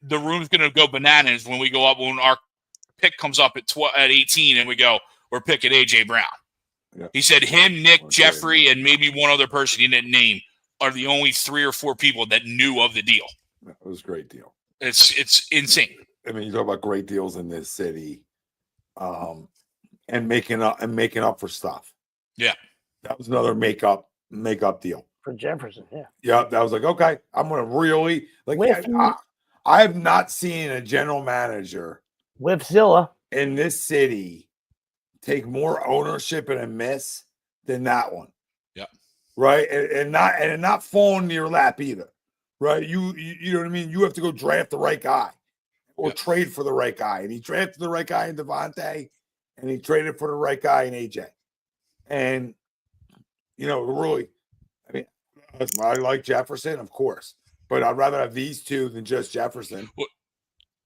the room's going to go bananas when our pick comes up at 18 and we go, we're picking AJ Brown. Yep. He said him, Nick, Jeffrey, and maybe one other person he didn't name are the only 3 or 4 people that knew of the deal. It was a great deal. It's insane. I mean, you talk about great deals in this city, and making up for stuff. Yeah, that was another make up deal for Jefferson. Yeah. That was like, okay, I'm gonna really like. I have not seen a general manager with Zilla in this city take more ownership in a miss than that one. Yeah, right, and not fall into your lap either. Right, you know what I mean. You have to go draft the right guy, or trade for the right guy, and he drafted the right guy in Devontae, and he traded for the right guy in AJ. And really, I mean, I like Jefferson, of course, but I'd rather have these two than just Jefferson.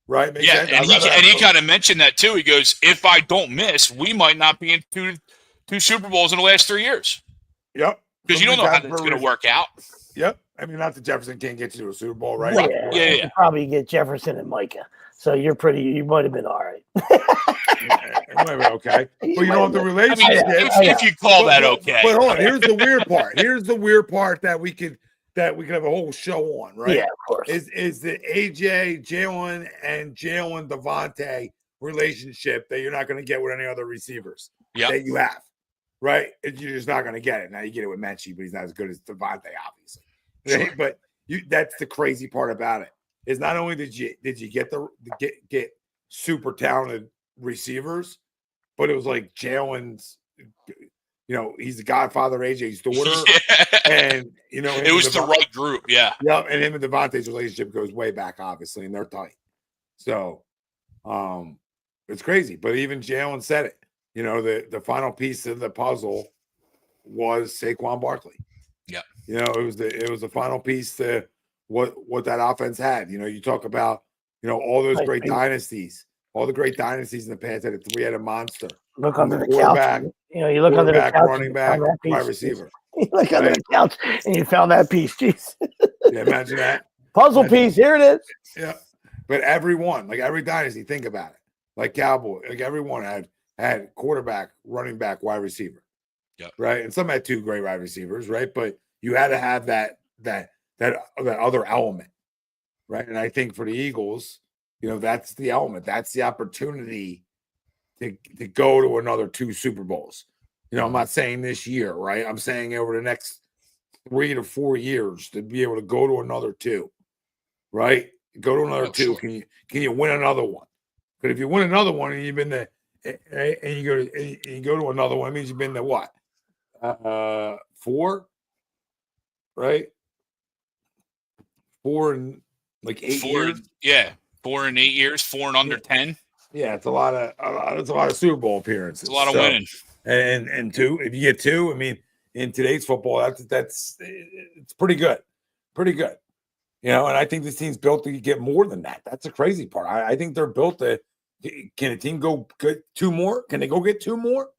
Right? Makes sense? And he kind of mentioned that too. He goes, "If I don't miss, we might not be in two Super Bowls in the last 3 years." Yep, because you don't know how it's going to work out. Yep. I mean, not that Jefferson can't get you to a Super Bowl, right? Yeah. You probably get Jefferson and Micah. So you might have been all right. It might be okay. But you know what the relationship if you call that okay. But hold on, here's the weird part. Here's the weird part that we could have a whole show on, right? Yeah, of course. Is the AJ, Jalen, and Jalen Devontae relationship that you're not going to get with any other receivers that you have. Right? You're just not going to get it. Now you get it with Metchie, but he's not as good as Devontae, obviously. Right? Sure. that's the crazy part about it. Is not only did you get super talented receivers, but it was like Jalen's, he's the godfather of AJ's daughter. And it was the right group, yeah. Yeah, and him and Devontae's relationship goes way back, obviously, and they're tight. So it's crazy. But even Jalen said it. The final piece of the puzzle was Saquon Barkley. Yeah. It was the final piece to what that offense had. You talk about, all those great dynasties. All the great dynasties in the past had a three-headed monster. Look under the couch. You look under the couch. Running back, wide receiver. You look under the couch and you found that piece. Jeez. Yeah, imagine that. Puzzle piece. Here it is. Yeah. But everyone, like every dynasty, think about it. Like Cowboy, like everyone had quarterback, running back, wide receiver. Yeah. Right. And some had two great wide receivers, right? But you had to have that other element. Right. And I think for the Eagles, that's the element. That's the opportunity to go to another 2 Super Bowls. I'm not saying this year, right? I'm saying over the next 3 to 4 years to be able to go to another 2, right? Go to another 2. Sure. Can you win another one? But if you win another one and you've been there, and you go to another one, it means you've been there what? 4, right? 4 and like 8 years. Yeah, 4 and 8 years, 4 and under 10. Yeah, it's a lot of Super Bowl appearances. It's a lot of winning. And 2, if you get 2, I mean, in today's football, it's pretty good, And I think this team's built to get more than that. That's the crazy part. I think they're built to. Can a team go get 2 more? Can they go get 2 more?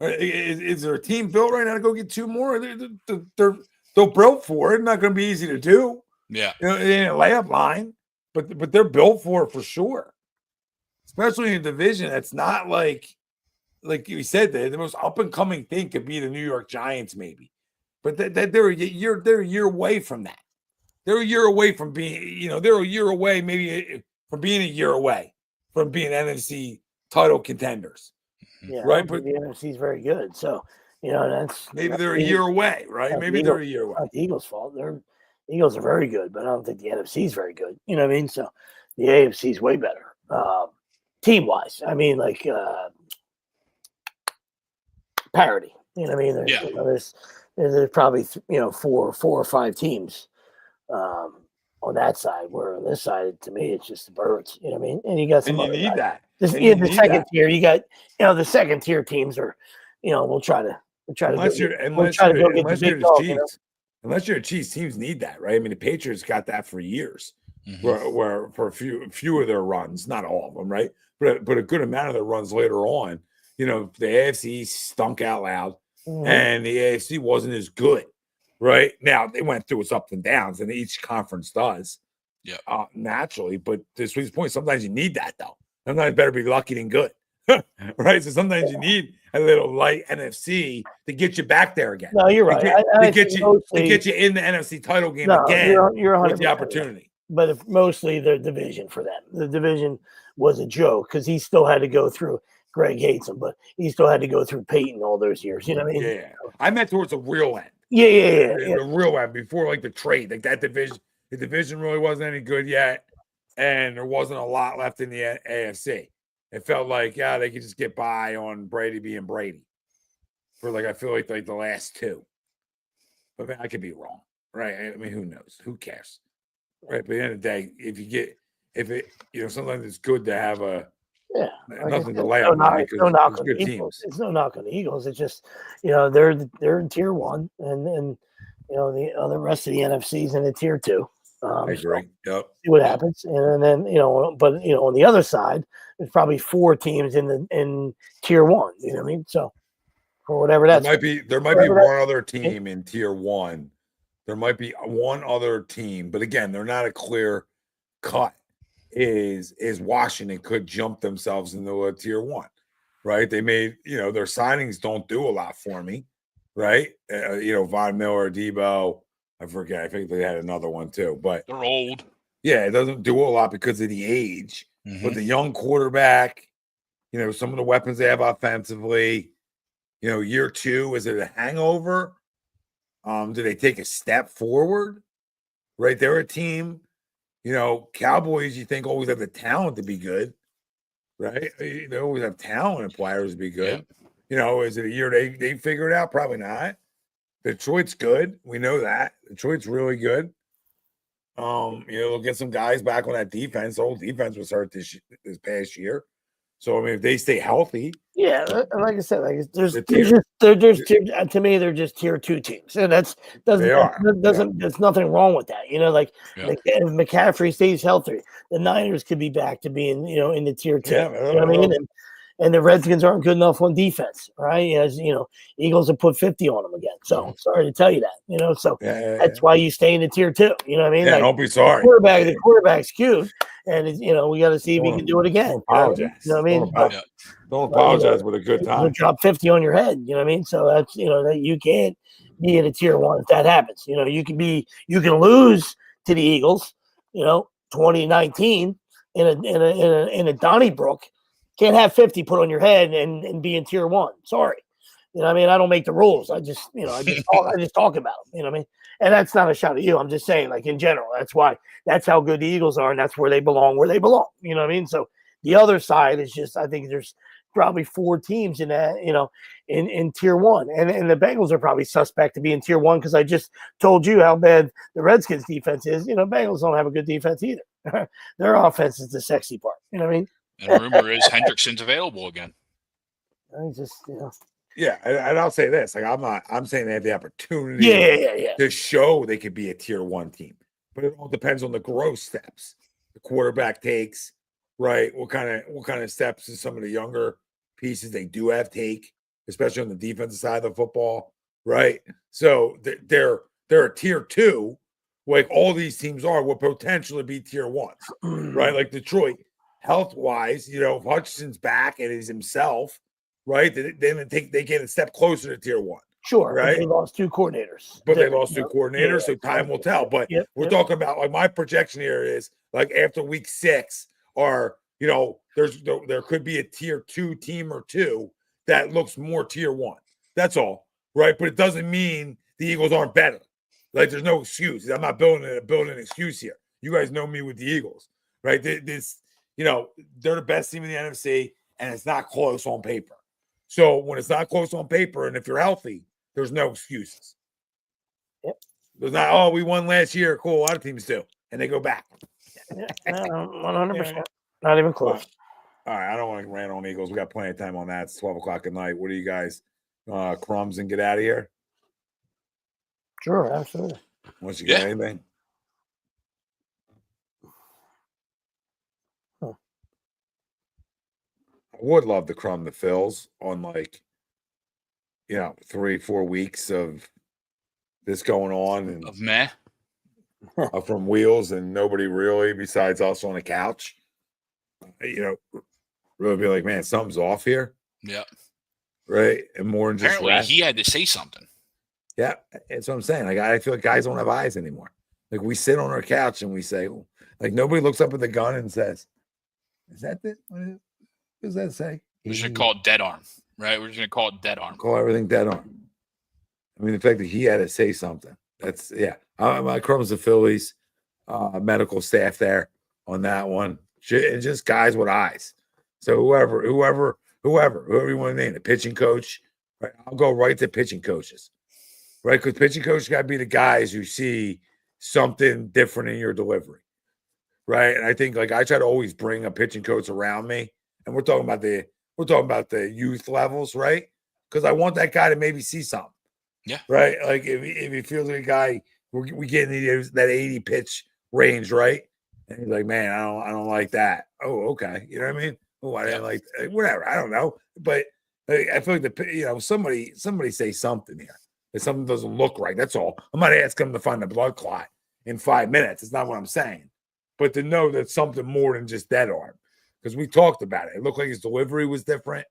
Is there a team built right now to go get 2 more? They're built for it. It's not going to be easy to do. Yeah, in a layup line, but they're built for it for sure. Especially in a division that's not like you said, the most up and coming thing could be the New York Giants, maybe, but they're a year away from that. They're a year away from being, they're a year away, maybe from being a year away from being NFC title contenders. Yeah, right. But the NFC is very good, so that's maybe they're a year away, right? Maybe they're a year away. Not the Eagles' fault. The Eagles are very good, but I don't think the NFC is very good. You know what I mean? So the AFC is way better. Team wise, I mean, like parity. You know what I mean? There's probably 4 or 5 teams on that side. Where on this side, to me, it's just the birds. You know what I mean? And you got some. And you need that. The second tier, you got the second tier teams are. We'll try to unless you're the Chiefs, teams need that, right? I mean, the Patriots got that for years. Where for a few of their runs, not all of them, right? But a good amount of their runs later on, the AFC stunk out loud, and the AFC wasn't as good, right? Now they went through its ups and downs, and each conference does, naturally. But to Sweet's point, sometimes you need that though. Sometimes better be lucky than good, right? So sometimes you need a little light NFC to get you back there again. No, you're right. To get you in the NFC title game again. You're with the opportunity. Right. But mostly the division for them. The division was a joke because he still had to go through. Greg hates him, but he still had to go through Peyton all those years. You know what I mean? Yeah. I meant towards the real end. Yeah. The real end before like the trade, like that division. The division really wasn't any good yet, and there wasn't a lot left in the AFC. It felt like they could just get by on Brady being Brady for I feel like the last 2. But I could be wrong, right? I mean, who knows? Who cares? Right, but at the end of the day, if it sometimes it's good to have nothing to lay on because no knock on good the teams. Eagles. It's no knock on the Eagles. It's just they're in tier 1, and the other rest of the NFC's in a tier 2. I agree. Yep. See what happens, and then but on the other side, there's probably 4 teams in tier 1. You know what I mean? So for whatever that's there might be one other team in tier 1. There might be one other team, but again, they're not a clear cut. Is Washington could jump themselves into a tier 1, right? They made their signings don't do a lot for me, right? Von Miller, Debo, I forget. I think they had another one too, but they're old. Yeah, it doesn't do a lot because of the age. But the young quarterback, some of the weapons they have offensively, year 2, is it a hangover? Do they take a step forward? right? They're a team. You know, Cowboys, you think always have the talent to be good, right? They always have talented players to be good. You know, is it a year they figure it out? Probably not. Detroit's good. We know that. Detroit's really good. You know, they'll get some guys back on that defense. The whole defense was hurt this past year. So I mean, if they stay healthy, Yeah, like I said, like there's tier- to me they're just tier 2 teams, and that's They are. there's nothing wrong with that. You know, like Yeah. if McCaffrey stays healthy, the Niners could be back to being in the tier 2. Yeah, You know what I mean? And the Redskins aren't good enough on defense, right? As you know, Eagles have put 50 on them again. So sorry to tell you that. You know, so that's why you stay in the tier 2. You know what I mean? Yeah, like, don't be sorry. The quarterback's cute, and we got to see if he can do it again. Don't apologize. You know what I mean? Don't apologize with a good time. Drop 50 on your head. You know what I mean? So that's that you can't be in a tier 1 if that happens. You know, you can lose to the Eagles. 2019 in a Donnybrook. Can't have 50 put on your head and be in tier 1. Sorry. You know what I mean? I don't make the rules. I just talk about them. You know what I mean? And that's not a shot at you. I'm just saying, like, in general, that's how good the Eagles are, and that's where they belong. You know what I mean? So the other side is just, I think there's probably 4 teams in that, in tier 1. And the Bengals are probably suspect to be in tier 1 because I just told you how bad the Redskins defense is. Bengals don't have a good defense either. Their offense is the sexy part. You know what I mean? And rumor is Hendrickson's available again. I just, Yeah, and I'll say this: like, I'm saying they have the opportunity, to show they could be a tier 1 team, but it all depends on the growth steps the quarterback takes, right? What kind of steps do some of the younger pieces they do have take, especially on the defensive side of the football, right? So they're a tier 2, like all these teams will potentially be tier 1s, right? Like Detroit, health wise, if Hutchinson's back and he's himself. Right, then they get a step closer to tier 1. Sure, right? They lost 2 coordinators. They lost 2 coordinators, so time will tell. But we're talking about, like, my projection here is like after week 6, or there could be a tier 2 team or 2 that looks more tier 1. That's all, right? But it doesn't mean the Eagles aren't better. Like, there's no excuse. I'm not building an excuse here. You guys know me with the Eagles, right? They're the best team in the NFC, and it's not close on paper. So when it's not close on paper, and if you're healthy, there's no excuses. Yep. There's not, we won last year. Cool, a lot of teams do, and they go back. 100%. Not even close. All right, I don't want to rant on Eagles. We got plenty of time on that. It's 12 o'clock at night. What do you guys, crumbs and get out of here? Sure, absolutely. Once you get anything. I would love to crumb the Phils on 3-4 weeks of this going on and of meh from wheels and nobody really besides us on the couch. Really be like, man, something's off here. Yeah. Right. And more than just apparently he had to say something. Yeah, that's what I'm saying. Like, I feel like guys don't have eyes anymore. Like, we sit on our couch and we say, like, nobody looks up at the gun and says, "Is that it? What does that say?" We're just gonna call it dead arm, right? We're just gonna call it dead arm. Call everything dead arm. I mean, the fact that he had to say something. That's my crumbs the Phillies medical staff there on that one. Just guys with eyes. So whoever you want to name, the pitching coach, right? I'll go right to pitching coaches, right? Because pitching coaches got to be the guys who see something different in your delivery, right? And I think, like, I try to always bring a pitching coach around me, and we're talking about the youth levels, right? Because I want that guy to maybe see something. Yeah. Right. Like if he feels like a guy, we get in that 80 pitch range, right? And he's like, man, I don't like that. Oh, okay. You know what I mean? Oh, I didn't like that. Whatever. I don't know. But I feel like somebody say something here. If something doesn't look right, that's all. I'm not asking him to find a blood clot in 5 minutes. It's not what I'm saying. But to know that something more than just dead arm. Because we talked about it. It looked like his delivery was different.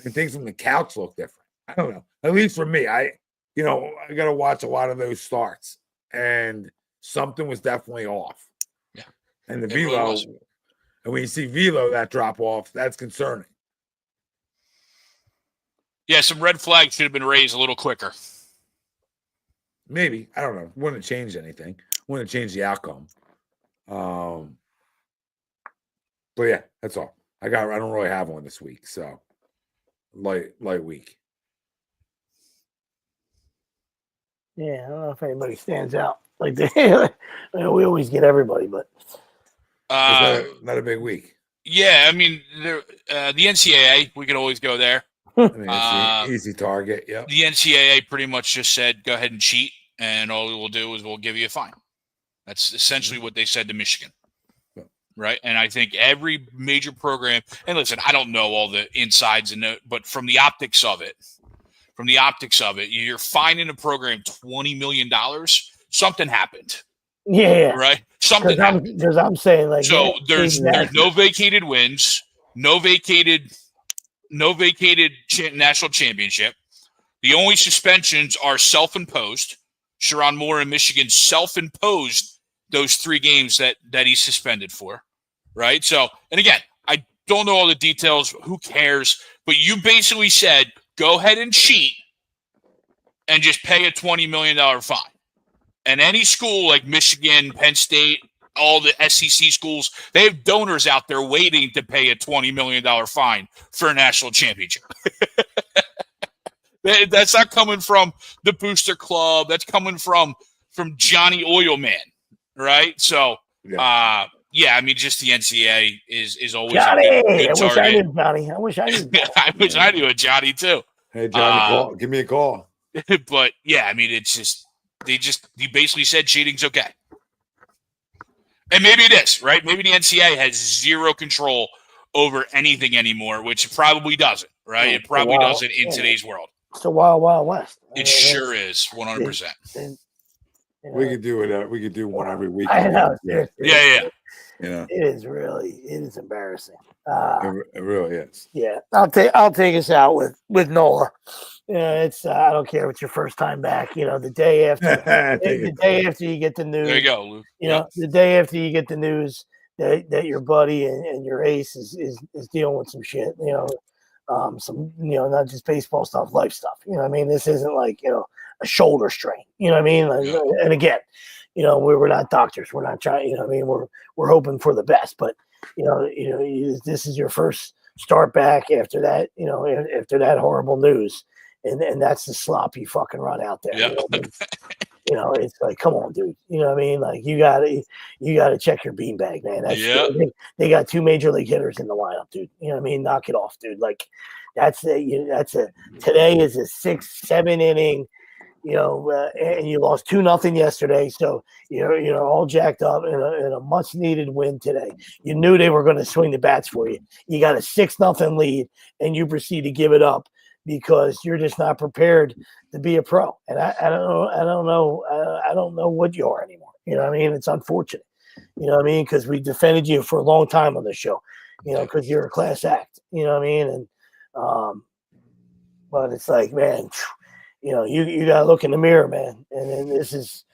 And things from the couch look different. I don't know. At least for me, I got to watch a lot of those starts, and something was definitely off. Yeah. And the velo, really, and when you see velo that drop off, that's concerning. Yeah, some red flags should have been raised a little quicker. Maybe. I don't know. Wouldn't have changed anything. wouldn't change the outcome. But yeah, that's all. I don't really have one this week, so light week. Yeah, I don't know if anybody stands out like that. We always get everybody, but Not a big week. Yeah, I mean, the NCAA, we could always go there. I mean, it's easy target. Yep. The NCAA pretty much just said, go ahead and cheat, and all we will do is we'll give you a fine. That's essentially what they said to Michigan. Right. And I think every major program, and listen, I don't know all the insides, but from the optics of it, you're fining a program $20 million. Something happened. yeah, Right. Something happened. Because I'm saying, like, so there's no vacated wins, no vacated national championship. The only suspensions are self-imposed. Sherrone Moore in Michigan self-imposed those 3 games that he's suspended for. Right. So, and again, I don't know all the details. Who cares? But you basically said, go ahead and cheat and just pay a $20 million fine. And any school like Michigan, Penn State, all the SEC schools, they have donors out there waiting to pay a $20 million fine for a national championship. That's not coming from the Booster Club. That's coming from Johnny Oilman, right? So, yeah, I mean, just the NCAA is always Johnny. a good target. I wish I knew Johnny. I wish I knew Johnny. I wish I knew a Johnny too. Hey, Johnny, give me a call. But yeah, I mean, it's just he basically said cheating's okay, and maybe it is, right? Maybe the NCAA has zero control over anything anymore, which it probably doesn't, right? It probably doesn't in today's world. It's the Wild Wild West. It sure is, 100%. We could do it. We could do one every week. I know. Yeah. It is embarrassing. It really is. Yeah, I'll take us out with Nola. It's I don't care if it's your first time back. The day after the day after you get the news. There you go, Luke. The day after you get the news that your buddy and your ace is dealing with some shit. Some not just baseball stuff, life stuff. You know what I mean? This isn't like a shoulder strain. You know what I mean? And again, we're not doctors. We're not trying. You know what I mean? We're hoping for the best, but this is your first start back after that. After that horrible news, and that's the sloppy fucking run out there. Yeah. It's like, come on, dude. You know what I mean? Like you gotta check your beanbag, man. They got 2 major league hitters in the lineup, dude. You know what I mean? Knock it off, dude. Like today is a 6-7 inning. And you lost 2-0 yesterday, so you're all jacked up in a much needed win today. You knew they were going to swing the bats for you. You got a 6-0 lead, and you proceed to give it up because you're just not prepared to be a pro. And I don't know what you are anymore. You know what I mean? It's unfortunate. You know what I mean? Because we defended you for a long time on the show. Because you're a class act. You know what I mean? And but it's like, man. You gotta look in the mirror, man. And then this is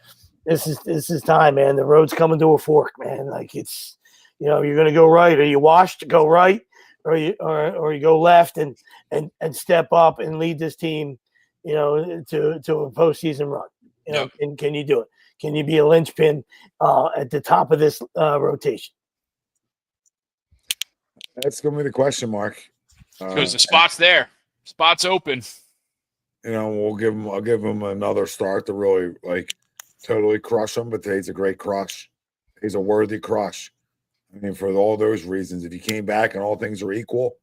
time, man. The road's coming to a fork, man. Like it's, you're gonna go right. Are you washed? Go right, or you go left and step up and lead this team, to a postseason run. And can you do it? Can you be a linchpin at the top of this rotation? That's gonna be the question mark. Because the spot's there, spot's open. I'll give him another start to really totally crush him. But today's a great crush. He's a worthy crush. I mean, for all those reasons, if he came back and all things are equal,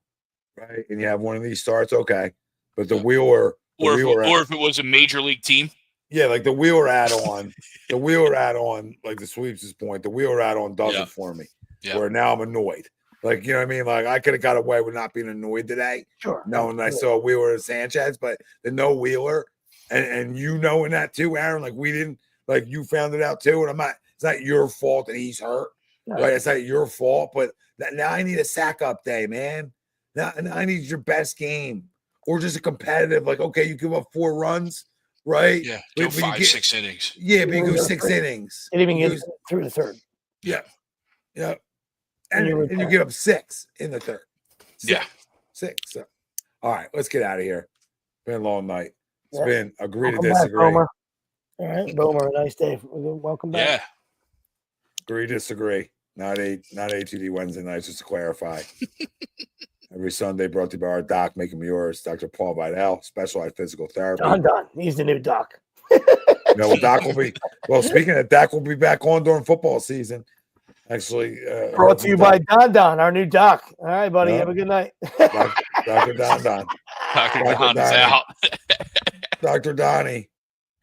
right, and you have one of these starts, okay. But the Wheeler, if it was a major league team, yeah, like the Wheeler add-on, like the sweeps' point, the Wheeler add-on does it for me. Yeah. Where now I'm annoyed. Like, you know what I mean? Like, I could have got away with not being annoyed today. Sure. Knowing I saw Wheeler and Sanchez, but the no Wheeler, and knowing that too, Aaron, like we didn't, like you found it out too. And it's not your fault that he's hurt. Right? It's not your fault, but now I need a sack up day, man. Now I need your best game. Or just a competitive, like, okay, you give up 4 runs, right? Yeah, go 5-6 innings. Yeah, but you go 6 innings. It even gets through the third. Yeah. Yeah. And you give up 6 in the third. 6. So, all right, let's get out of here. Been a long night. It's been agree to disagree. Boomer. All right, Boomer, a nice day. Welcome back. Yeah. Agree, disagree. Not ATD Wednesday nights, just to clarify. Every Sunday brought to you by our doc, Make 'em Yours, Dr. Paul Vidal, Specialized Physical Therapy. Don. He's the new doc. Doc will be, well, speaking of Doc, will be back on during football season. Actually, Brought to you by Don, our new doc. All right, buddy. Yeah. Have a good night. Dr. Don. Dr. Dr. Don is Donnie. out. Dr. Donnie.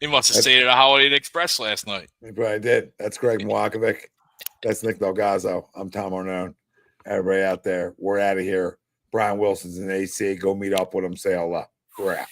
He must have stayed at a Holiday Inn Express last night. He probably did. That's Greg Mwakovic. That's Nick Delgazzo. I'm Tom Arnone. Everybody out there, we're out of here. Brian Wilson's in AC. Go meet up with him. Say hello. We're out.